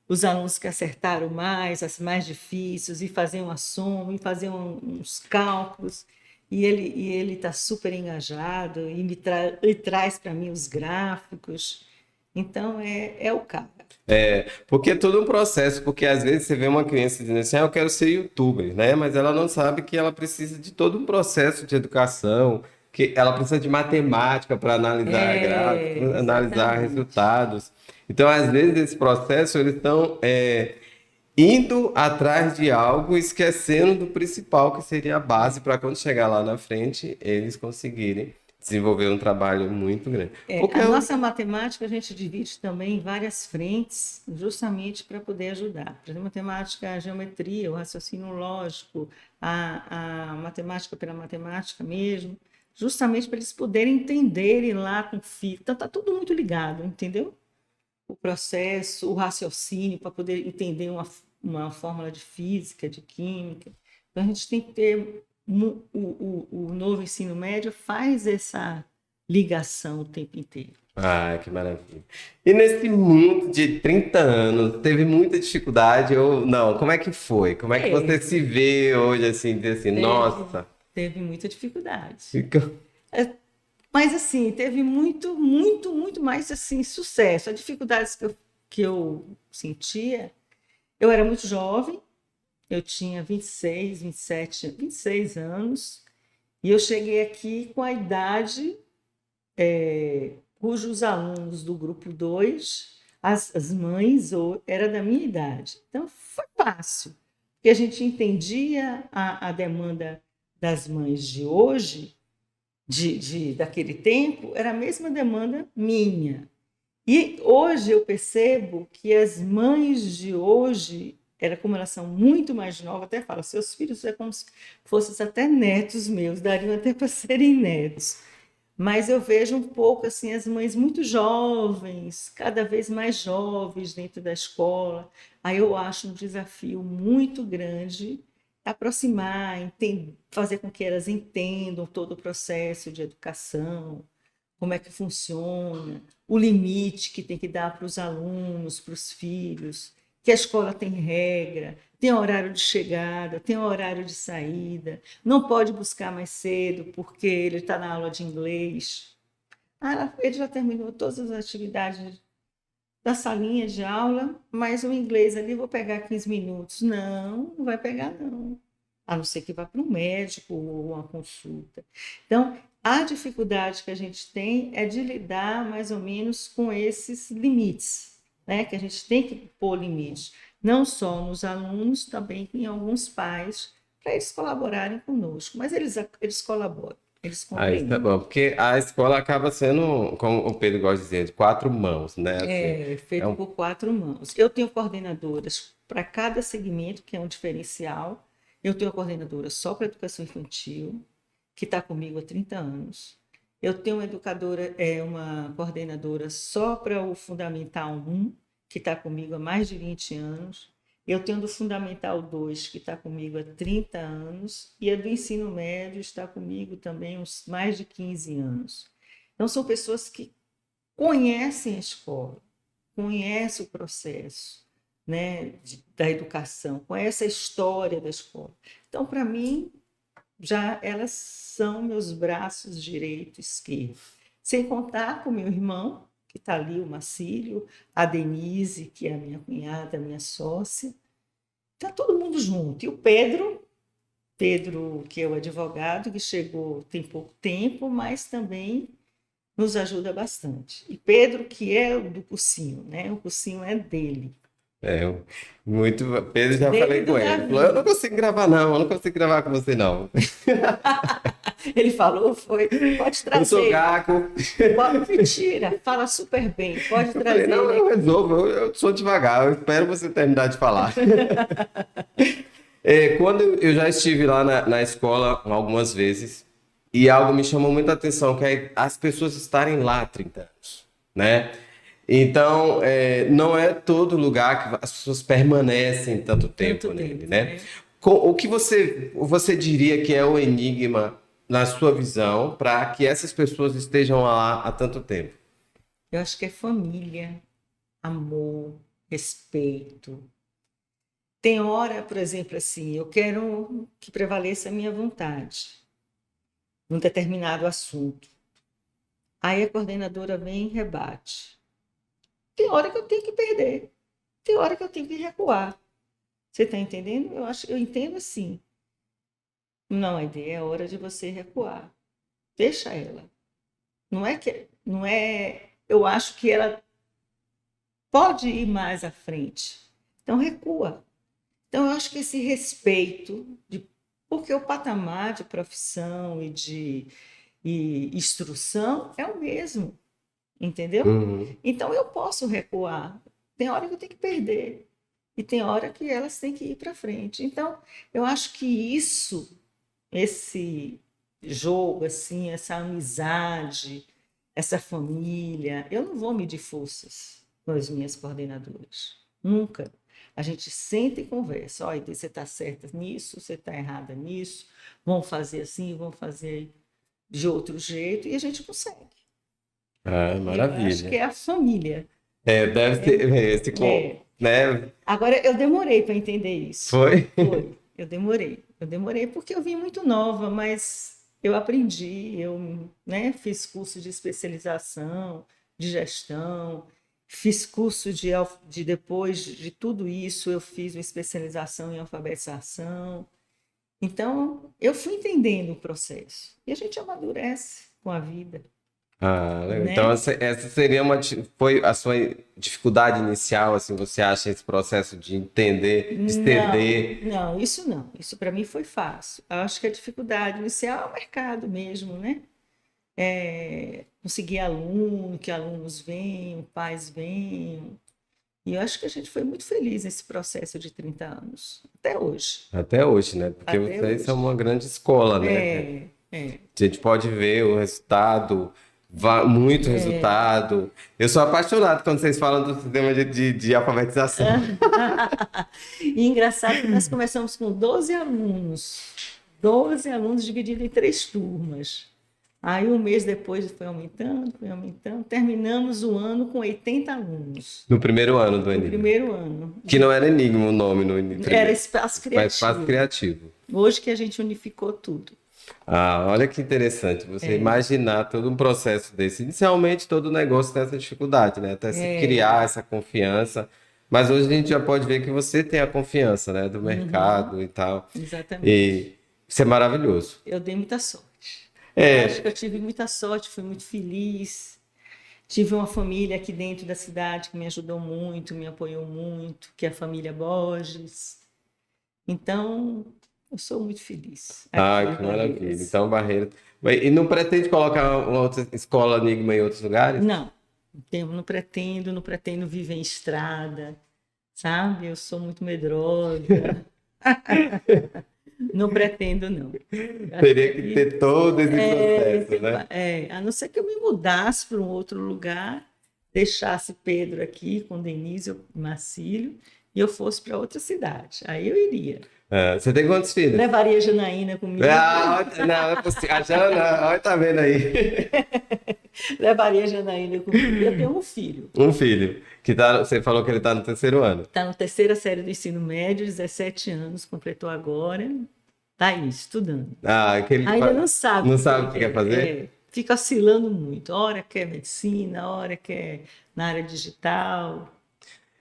os alunos que acertaram mais, as mais difíceis, e fazer uma soma, e fazer uns cálculos. E ele está super engajado e traz para mim os gráficos. Então, é o cara.
Porque é todo um processo, porque às vezes você vê uma criança dizendo assim, eu quero ser youtuber, né? Mas ela não sabe que ela precisa de todo um processo de educação, que ela precisa de matemática para analisar gráficos, analisar resultados. Então, às vezes, esse processo, eles estão indo atrás de algo, esquecendo do principal, que seria a base para quando chegar lá na frente, eles conseguirem desenvolver um trabalho muito grande.
Nossa matemática a gente divide também em várias frentes, justamente para poder ajudar. Por exemplo, matemática, a geometria, o raciocínio lógico, a matemática pela matemática mesmo, justamente para eles poderem entenderem lá com física. Então, está tudo muito ligado, entendeu? O processo, o raciocínio, para poder entender uma fórmula de física, de química. Então, a gente tem que ter... O novo ensino médio faz essa ligação o tempo inteiro.
Ah, que maravilha. E nesse mundo de 30 anos, teve muita dificuldade ou não? Como é que foi? Como é que você se vê hoje, assim, dizer assim, nossa...
Teve muita dificuldade. Mas, assim, teve muito, muito, muito mais, assim, sucesso. As dificuldades que eu sentia, eu era muito jovem, eu tinha 26, 27, 26 anos, e eu cheguei aqui com a idade cujos alunos do grupo 2, as mães, era da minha idade. Então, foi fácil, porque a gente entendia a demanda das mães de hoje, daquele tempo, era a mesma demanda minha. E hoje eu percebo que as mães de hoje, como elas são muito mais novas, até falo, seus filhos é como se fossem até netos meus, dariam até para serem netos. Mas eu vejo um pouco assim as mães muito jovens, cada vez mais jovens dentro da escola. Aí eu acho um desafio muito grande aproximar, fazer com que elas entendam todo o processo de educação, como é que funciona, o limite que tem que dar para os alunos, para os filhos, que a escola tem regra, tem horário de chegada, tem horário de saída, não pode buscar mais cedo porque ele está na aula de inglês. Ele já terminou todas as atividades da salinha de aula, mas o inglês ali vou pegar 15 minutos. Não vai pegar não, a não ser que vá para um médico ou uma consulta. Então, A dificuldade que a gente tem é de lidar mais ou menos com esses limites, né? Que a gente tem que pôr limite, não só nos alunos, também em alguns pais, para eles colaborarem conosco. Mas eles colaboram, eles
Ah, isso é
compreendem.
bom, porque a escola acaba sendo, como o Pedro gosta de dizer, de quatro mãos, né? Assim,
É
é
feito
um,
por 4 mãos. Eu tenho coordenadoras para cada segmento, que é um diferencial. Eu tenho a coordenadora só para educação infantil, que está comigo há 30 anos. Eu tenho uma coordenadora só para o Fundamental 1, que está comigo há mais de 20 anos. Eu tenho do Fundamental 2, que está comigo há 30 anos. E a do ensino médio está comigo também há uns mais de 15 anos. Então, são pessoas que conhecem a escola, conhecem o processo, né, da educação, conhecem a história da escola. Então, para mim, já elas são meus braços direito e esquerdo. Sem contar com meu irmão, que está ali, o Marcílio, a Denise, que é a minha cunhada, a minha sócia. Está todo mundo junto. E o Pedro, que é o advogado, que chegou tem pouco tempo, mas também nos ajuda bastante. E Pedro, que é o do cursinho, né? O cursinho é dele.
é, muito. Pedro, já
Dele
falei
e
com
do
ele. Ele falou: eu não
Davi.
consigo gravar, não, eu não consigo gravar com você, não.
Ele falou, foi, pode
Eu sou
trazer.
gago.
Mentira, fala super bem, pode
Eu falei:
trazer
não,
ele
eu
aqui.
resolvo, eu sou devagar, eu espero você terminar de falar. Quando eu já estive lá na escola algumas vezes, e algo me chamou muita atenção, que é as pessoas estarem lá há 30 anos, né? Então, não é todo lugar que as pessoas permanecem tanto
Tanto
tempo nele,
tempo,
né?
né?
O que você diria que é o enigma, na sua visão, para que essas pessoas estejam lá há tanto tempo?
Eu acho que é família, amor, respeito. Tem hora, por exemplo, assim, eu quero que prevaleça a minha vontade num determinado assunto. Aí a coordenadora vem e rebate. Tem hora que eu tenho que perder, tem hora que eu tenho que recuar. Você está entendendo? Eu entendo assim. Não, a ideia é hora de você recuar. Deixa ela. Não é, eu acho que ela pode ir mais à frente. Então recua. Então eu acho que esse respeito porque o patamar de profissão e instrução é o mesmo, entendeu?
Uhum.
Então eu posso recuar. Tem hora que eu tenho que perder e tem hora que elas têm que ir para frente. Então eu acho que esse jogo, assim, essa amizade, essa família. Eu não vou medir forças com as minhas coordenadoras. Nunca. A gente senta e conversa. Olha, você está certa nisso, você está errada nisso. Vamos fazer assim, vamos fazer de outro jeito. E a gente consegue.
Ah,
E eu acho que
maravilha.
é a família.
Deve
É,
ter,
é.
né?
Agora, eu demorei para entender isso.
Foi?
Foi, eu demorei. Eu demorei porque eu vim muito nova, mas eu aprendi, eu, né, fiz curso de especialização, de gestão, fiz curso depois de tudo isso, eu fiz uma especialização em alfabetização. Então, eu fui entendendo o processo. E a gente amadurece com a vida,
Ah, legal. Então
né?
essa seria foi a sua dificuldade inicial, assim, você acha esse processo de entender, de
Não,
ceder?
não, isso não. Isso para mim foi fácil. Eu acho que a dificuldade inicial é o mercado mesmo, né? Conseguir aluno, que alunos venham, pais venham. E eu acho que a gente foi muito feliz nesse processo de 30 anos, até hoje.
Até hoje, né? Porque
Até
vocês são
hoje.
uma grande escola, né?
É.
A gente pode ver o resultado, muito resultado. Eu sou apaixonado quando vocês falam do sistema de alfabetização.
E engraçado que nós começamos com 12 alunos divididos em 3 turmas. Aí um mês depois foi aumentando. Terminamos o ano com 80 alunos
No primeiro ano do
no
Enigma.
primeiro ano.
Que não era Enigma o nome no
Era
primeiro,
espaço
mas espaço
criativo.
criativo.
Hoje que a gente unificou tudo.
Ah, olha que interessante você imaginar todo um processo desse. Inicialmente, todo negócio tem essa dificuldade, né? Até se criar essa confiança. Mas hoje a gente já pode ver que você tem a confiança, né? Do mercado e tal.
Exatamente.
E isso é maravilhoso.
Eu dei muita sorte. Eu acho que eu tive muita sorte, fui muito feliz. Tive uma família aqui dentro da cidade que me ajudou muito, me apoiou muito, que é a família Borges. Então, eu sou muito feliz aqui
Ah,
em
que maravilha.
Barreiras.
Então, Barreira. E não pretende colocar uma outra escola Enigma em outros lugares?
Não, não pretendo viver em estrada, sabe? Eu sou muito medrosa. Não pretendo, não. Eu acho
Teria que
que
ter todo esse processo, né?
a não ser que eu me mudasse para um outro lugar, deixasse Pedro aqui com Denise e Marcílio e eu fosse para outra cidade. Aí eu iria.
Ah, você tem quantos filhos?
Levaria a Janaína comigo,
Não, é possível. A Jana, olha, tá vendo aí?
levaria a Janaína comigo. Eu tenho um filho.
Um filho, que tá, você falou que ele tá no terceiro ano.
Está na terceira série do ensino médio, 17 anos, completou agora. Está aí, estudando.
Ah, aquele
Ainda não sabe
não
o que
sabe
ele
o que quer
quer.
fazer?
Fica oscilando muito. Hora quer medicina, hora quer na área digital.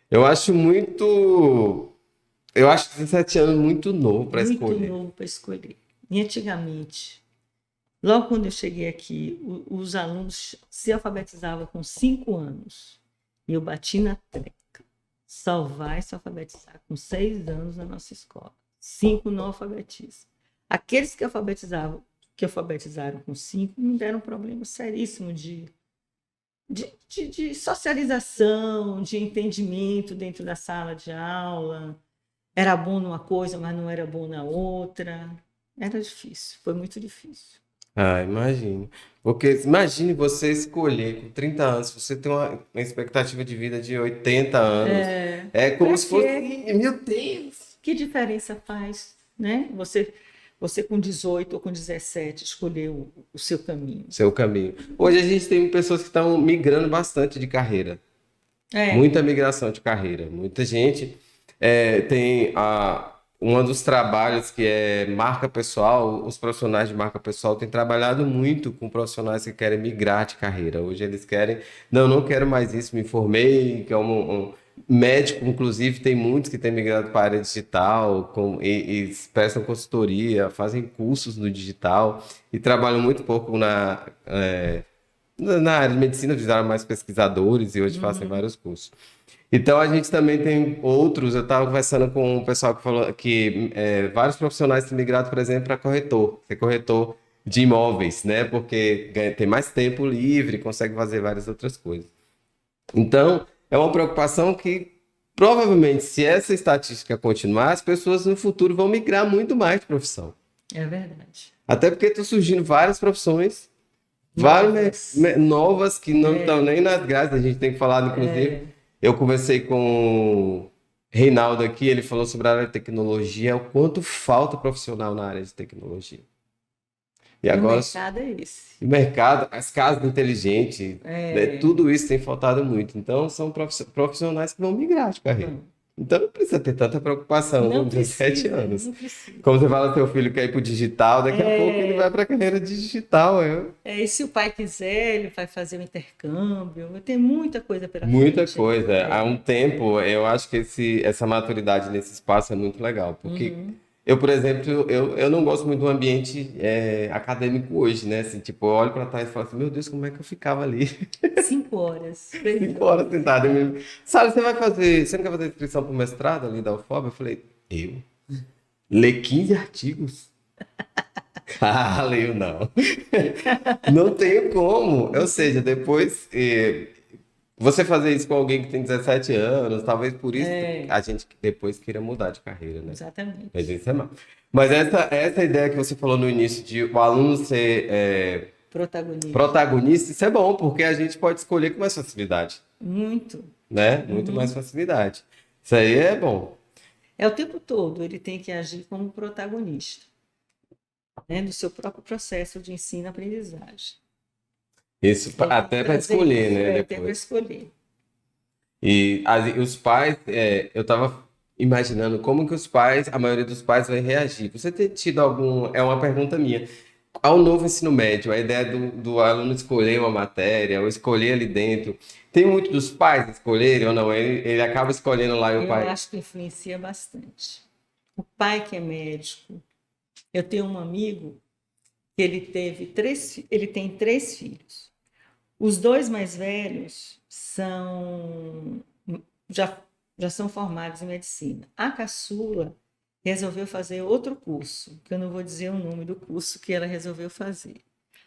Eu acho muito. Eu acho 17 anos muito novo para
Muito
escolher.
novo para escolher. E antigamente, logo quando eu cheguei aqui, os alunos se alfabetizavam com 5 anos. E eu bati na tecla. Só vai se alfabetizar com 6 anos na nossa escola. 5 não alfabetizam. Aqueles que alfabetizaram com 5, me deram um problema seríssimo de socialização, de entendimento dentro da sala de aula. Era bom numa coisa, mas não era bom na outra. Era difícil, foi muito difícil.
Ah, imagino. Porque imagine você escolher com 30 anos, você tem uma expectativa de vida de 80 anos. É como
Pra
se
quê?
fosse. Meu Deus!
Que diferença faz, né? Você com 18 ou com 17 escolher o seu caminho.
Seu caminho. Hoje a gente tem pessoas que estão migrando bastante de carreira.
É,
Muita migração de carreira. Muita gente tem um dos trabalhos que é marca pessoal. Os profissionais de marca pessoal têm trabalhado muito com profissionais que querem migrar de carreira. Hoje eles querem, não quero mais isso, me formei, que é um médico, inclusive, tem muitos que têm migrado para a área digital e prestam consultoria, fazem cursos no digital e trabalham muito pouco na área de medicina, viraram mais pesquisadores e hoje fazem vários cursos. Então a gente também tem outros. Eu estava conversando com um pessoal que falou que vários profissionais têm migrado, por exemplo, para ser corretor de imóveis, né? Porque tem mais tempo livre, consegue fazer várias outras coisas. Então é uma preocupação que provavelmente, se essa estatística continuar, as pessoas no futuro vão migrar muito mais de profissão.
é verdade.
Até porque estão surgindo várias profissões
Novas.
novas que não estão nem nas grades. A gente tem que falar, inclusive. Eu conversei com o Reinaldo aqui, ele falou sobre a área de tecnologia, o quanto falta profissional na área de tecnologia. E
O
agora,
mercado é esse.
o mercado, as casas inteligentes, né, tudo isso tem faltado muito. Então, são profissionais que vão migrar de carreira. Então, não precisa ter tanta preocupação
Não
com 17
precisa,
anos.
não precisa.
Como você fala, seu filho quer ir para o digital, daqui a pouco ele vai para a carreira digital.
E se o pai quiser, ele vai fazer um intercâmbio. Tem muita coisa pela
Muita
frente.
coisa. Há um tempo, eu acho que essa maturidade nesse espaço é muito legal. Porque eu, por exemplo, eu não gosto muito do ambiente acadêmico hoje, né? Assim, tipo, eu olho para trás e falo assim, meu Deus, como é que eu ficava ali?
5 horas.
5 horas sentado. Sabe, você não quer fazer inscrição para o mestrado ali da UFOB? Eu falei, eu? Ler 15 artigos? Ah, leio não. Não tenho como. Ou seja, depois você fazer isso com alguém que tem 17 anos, talvez por isso a gente depois queira mudar de carreira, né?
Exatamente.
Mas isso é mal. Mas essa ideia que você falou no início de o aluno ser protagonista, isso é bom, porque a gente pode escolher com mais facilidade,
Muito.
né? Muito mais facilidade. Isso aí é bom.
É o tempo todo, ele tem que agir como protagonista, né, do seu próprio processo de ensino-aprendizagem.
Isso
Tem que
até para
trazer
escolher,
isso,
né?
até para
Depois.
escolher.
E os pais, eu estava imaginando como que os pais, a maioria dos pais vai reagir. Você tem tido algum, é uma pergunta minha, ao novo ensino médio, a ideia do aluno escolher uma matéria, ou escolher ali dentro, tem muito dos pais escolherem ou não? Ele acaba escolhendo lá e o
Eu
pai...
acho que influencia bastante. O pai que é médico. Eu tenho um amigo Ele tem 3 filhos. Os 2 mais velhos já, já são formados em medicina. A caçula resolveu fazer outro curso, que eu não vou dizer o nome do curso que ela resolveu fazer.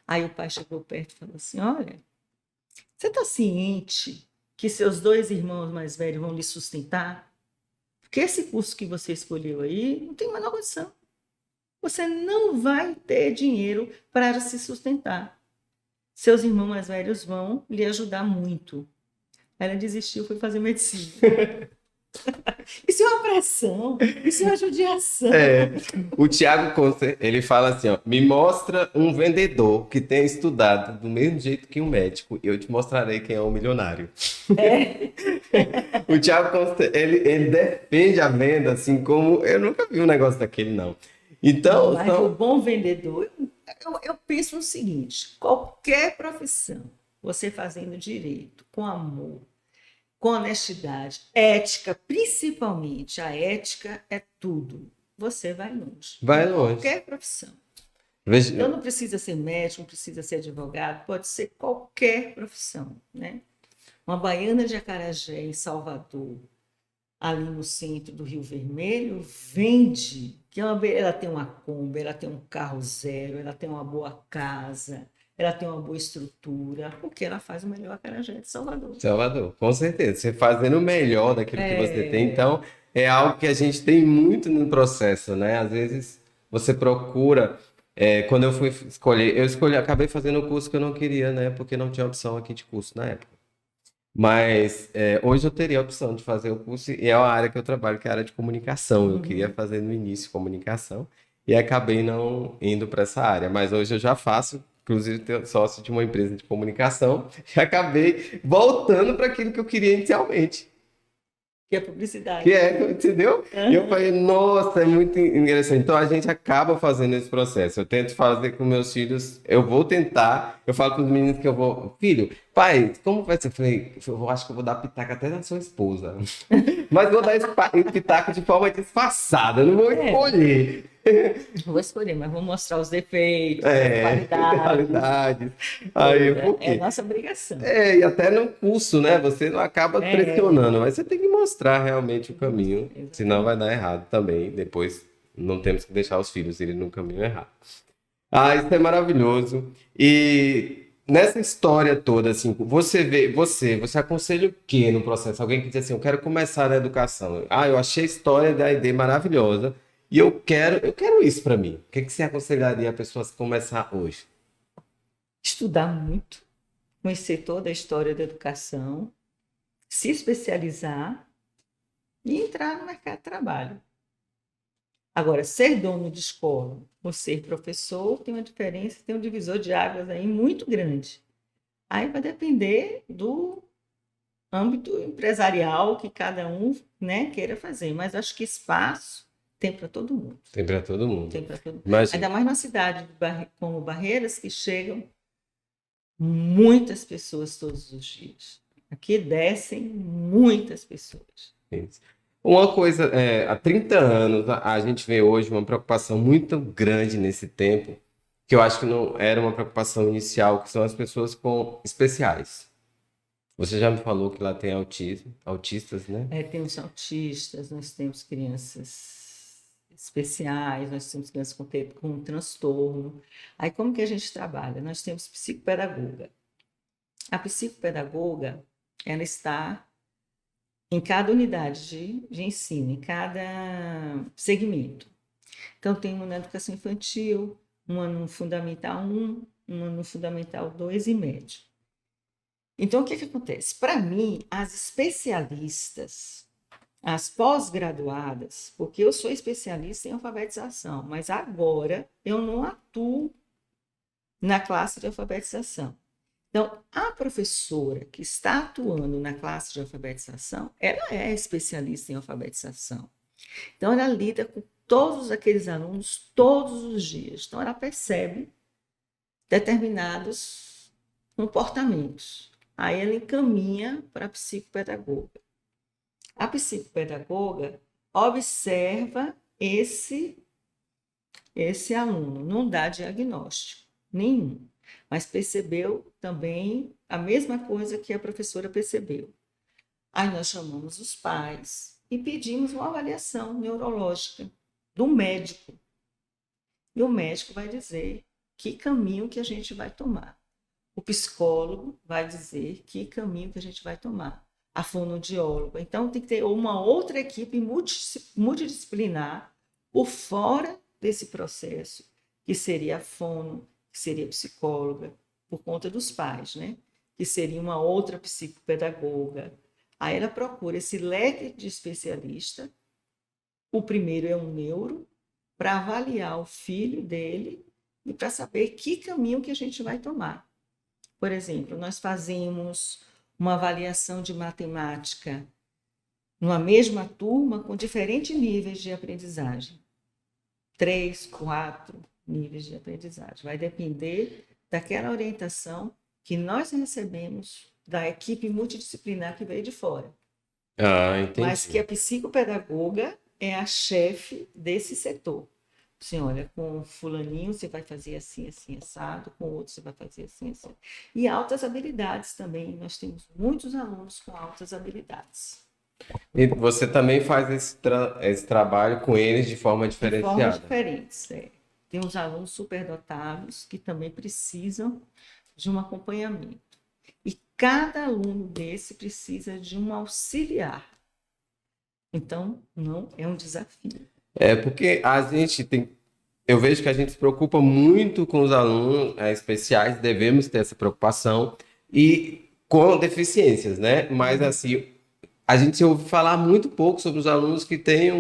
Aí o pai chegou perto e falou assim: olha, você está ciente que seus 2 irmãos mais velhos vão lhe sustentar? Porque esse curso que você escolheu aí não tem a menor condição. Você não vai ter dinheiro para se sustentar. Seus irmãos mais velhos vão lhe ajudar muito. Aí ela desistiu e foi fazer medicina. Isso é uma pressão, isso é uma judiação.
O Tiago Conte, ele fala assim, ó, me mostra um vendedor que tenha estudado do mesmo jeito que um médico e eu te mostrarei quem é o milionário. O Tiago Conte, ele defende a venda assim como... Eu nunca vi um negócio daquele, não. Então,
Mas o bom vendedor, eu penso no seguinte: qualquer profissão, você fazendo direito, com amor, com honestidade, ética, principalmente, a ética é tudo. Você vai longe.
vai
Em
longe.
qualquer profissão.
Veja,
Então não precisa ser médico, não precisa ser advogado, pode ser qualquer profissão, né? Uma baiana de acarajé em Salvador, ali no centro do Rio Vermelho, vende, ela tem uma Kombi, ela tem um carro zero, ela tem uma boa casa, ela tem uma boa estrutura, porque ela faz o melhor acarajé de Salvador.
Salvador, com certeza. Você fazendo o melhor daquilo que você tem, então é algo que a gente tem muito no processo, né? Às vezes você procura. Quando eu fui escolher, acabei fazendo o curso que eu não queria, né? Porque não tinha opção aqui de curso na época. Mas hoje eu teria a opção de fazer o curso e é a área que eu trabalho, que é a área de comunicação. Eu queria fazer no início comunicação e acabei não indo para essa área. Mas hoje eu já faço, inclusive tenho sócio de uma empresa de comunicação e acabei voltando para aquilo que eu queria inicialmente.
Que é publicidade.
Que entendeu? E eu falei, nossa, é muito interessante. Então a gente acaba fazendo esse processo. Eu tento fazer com meus filhos, eu vou tentar, eu falo com os meninos que eu vou, filho, pai, como vai ser? Eu falei, acho que eu vou dar pitaco até na sua esposa. Mas vou dar esse pitaco de forma disfarçada, eu não vou escolher.
Vou escolher, mas vou mostrar os defeitos, as
qualidades. Aí, por quê?
É nossa obrigação.
E até no curso, né? Você não acaba pressionando, mas você tem que mostrar realmente o caminho, senão vai dar errado também. Depois não temos que deixar os filhos irem no caminho errado. Isso é maravilhoso. E nessa história toda, assim, você aconselha o quê no processo? Alguém que diz assim, eu quero começar na educação. Eu achei a história da ID maravilhosa e eu quero isso para mim. O que você aconselharia a pessoas começar hoje?
Estudar muito, conhecer toda a história da educação, se especializar e entrar no mercado de trabalho. Agora, ser dono de escola ou ser professor tem uma diferença, tem um divisor de águas aí muito grande. Aí vai depender do âmbito empresarial que cada um, né, queira fazer. Mas acho que espaço tem para todo mundo.
Tem para todo mundo.
Tem para todo mundo.
Imagina.
Ainda mais numa cidade como Barreiras, que chegam muitas pessoas todos os dias. Aqui descem muitas pessoas.
Isso. Uma coisa, há 30 anos, a gente vê hoje uma preocupação muito grande nesse tempo, que eu acho que não era uma preocupação inicial, que são as pessoas com especiais. Você já me falou que lá tem autistas, né?
Tem os autistas, nós temos crianças especiais, nós temos crianças com transtorno. Aí como que a gente trabalha? Nós temos psicopedagoga. A psicopedagoga, ela está em cada unidade de ensino, em cada segmento. Então, tem uma na educação infantil, uma no Fundamental 1, uma no Fundamental 2 e médio. Então, o que acontece? Para mim, as especialistas, as pós-graduadas, porque eu sou especialista em alfabetização, mas agora eu não atuo na classe de alfabetização. Então, a professora que está atuando na classe de alfabetização, ela é especialista em alfabetização. Então, ela lida com todos aqueles alunos todos os dias. Então, ela percebe determinados comportamentos. Aí, ela encaminha para a psicopedagoga. A psicopedagoga observa esse aluno, não dá diagnóstico nenhum, mas percebeu também a mesma coisa que a professora percebeu. Aí nós chamamos os pais e pedimos uma avaliação neurológica do médico. E o médico vai dizer que caminho que a gente vai tomar. O psicólogo vai dizer que caminho que a gente vai tomar. A fonoaudióloga. Então, tem que ter uma outra equipe multidisciplinar por fora desse processo, que seria a fono, que seria a psicóloga, por conta dos pais, né? Que seria uma outra psicopedagoga. Aí ela procura esse leque de especialista. O primeiro é um neuro, para avaliar o filho dele e para saber que caminho que a gente vai tomar. Por exemplo, nós fazemos uma avaliação de matemática numa mesma turma com diferentes níveis de aprendizagem. 3, 4 níveis de aprendizagem. Vai depender daquela orientação que nós recebemos da equipe multidisciplinar que veio de fora.
Entendi.
Mas que a psicopedagoga é a chefe desse setor. Assim, olha, com fulaninho você vai fazer assim, assim, assado, com outro você vai fazer assim, assim. E altas habilidades também, nós temos muitos alunos com altas habilidades.
E você também faz esse trabalho com eles de forma
De formas
diferenciada.
diferentes, Tem uns alunos superdotados que também precisam de um acompanhamento. E cada aluno desse precisa de um auxiliar. Então, não é um desafio.
Porque a gente tem. Eu vejo que a gente se preocupa muito com os alunos especiais, devemos ter essa preocupação, e com deficiências, né? Mas assim, a gente ouve falar muito pouco sobre os alunos que têm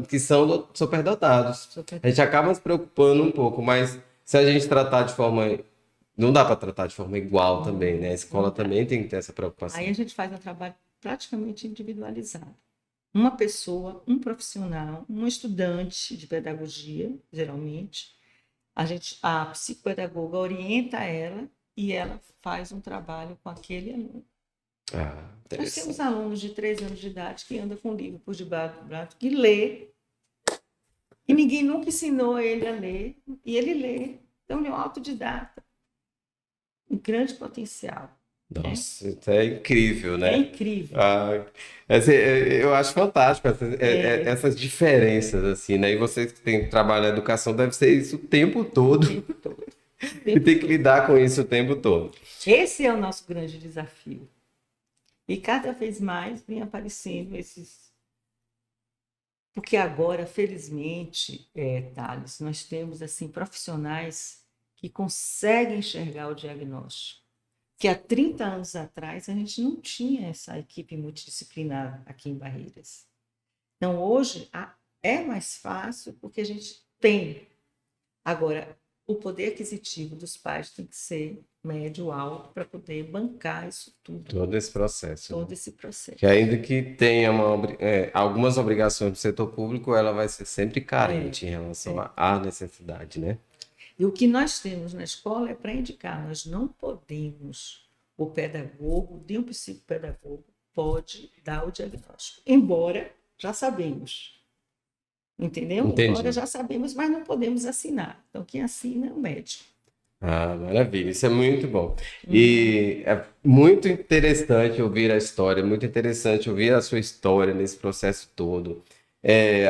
que são superdotados. A gente acaba se preocupando um pouco, mas se a gente tratar de forma. Não dá para tratar de forma igual também, né? A escola também tem que ter essa preocupação.
Aí a gente faz um trabalho praticamente individualizado. Uma pessoa, um profissional, um estudante de pedagogia, geralmente, a psicopedagoga orienta ela e ela faz um trabalho com aquele aluno. Nós temos alunos de 3 anos de idade que andam com o livro por debaixo do braço, que lê, e ninguém nunca ensinou ele a ler, e ele lê. Então, ele é um autodidata. Um grande potencial.
Nossa, isso é incrível, né?
É incrível.
Eu acho fantástico essas diferenças, assim, né? E você que tem trabalho na educação deve ser isso o tempo todo.
O tempo todo.
E tem que lidar com isso o tempo todo.
Esse é o nosso grande desafio. E cada vez mais vem aparecendo esses. Porque agora, felizmente, Thales, nós temos assim, profissionais que conseguem enxergar o diagnóstico. Que há 30 anos atrás a gente não tinha essa equipe multidisciplinar aqui em Barreiras. Então, hoje é mais fácil porque a gente tem. Agora, o poder aquisitivo dos pais tem que ser médio alto para poder bancar isso tudo.
Todo esse processo.
Todo esse processo.
Que ainda que tenha algumas obrigações do setor público, ela vai ser sempre carente em relação à necessidade, né?
E o que nós temos na escola é para indicar, nós não podemos, o pedagogo, de um psicopedagogo, pode dar o diagnóstico, embora já sabemos. Entendeu?
Entendi.
Embora já sabemos, mas não podemos assinar. Então, quem assina é o médico.
Maravilha, isso é muito bom. E é muito interessante ouvir a história, muito interessante ouvir a sua história nesse processo todo.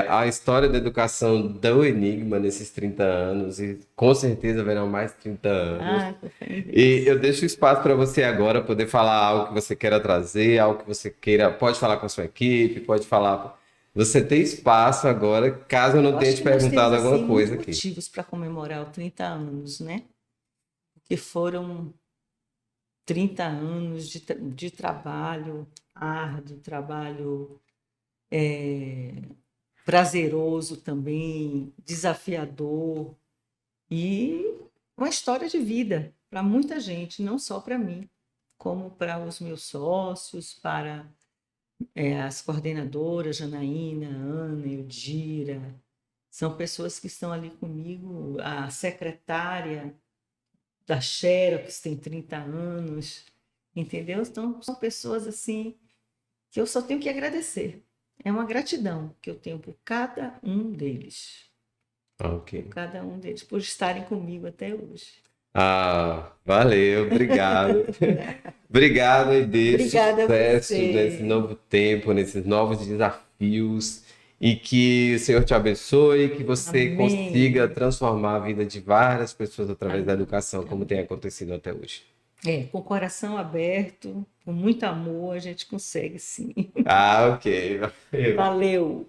A história da educação do Enigma nesses 30 anos, e com certeza haverão mais 30 anos. E eu deixo espaço para você agora poder falar algo que você queira trazer, algo que você queira. Pode falar com a sua equipe, pode falar. Você tem espaço agora, caso eu não tenha te perguntado alguma coisa aqui.
Motivos para comemorar os 30 anos, né? Porque foram 30 anos de trabalho árduo, trabalho prazeroso também, desafiador e uma história de vida para muita gente, não só para mim, como para os meus sócios, para as coordenadoras, Janaína, Ana, Eudira, são pessoas que estão ali comigo, a secretária da Xerox tem 30 anos, entendeu? Então, são pessoas assim que eu só tenho que agradecer. É uma gratidão que eu tenho por cada um deles.
Ok.
Cada um deles, por estarem comigo até hoje.
Ah, valeu, obrigado. Obrigado, Aide.
Obrigada a
Sucesso nesse
você.
novo tempo, nesses novos desafios. E que o Senhor te abençoe, que você consiga
Amém.
transformar a vida de várias pessoas através da
Amém.
educação, como tem
Amém.
acontecido até hoje.
Com o coração aberto, com muito amor, a gente consegue sim.
Ah, ok. Valeu.
Valeu!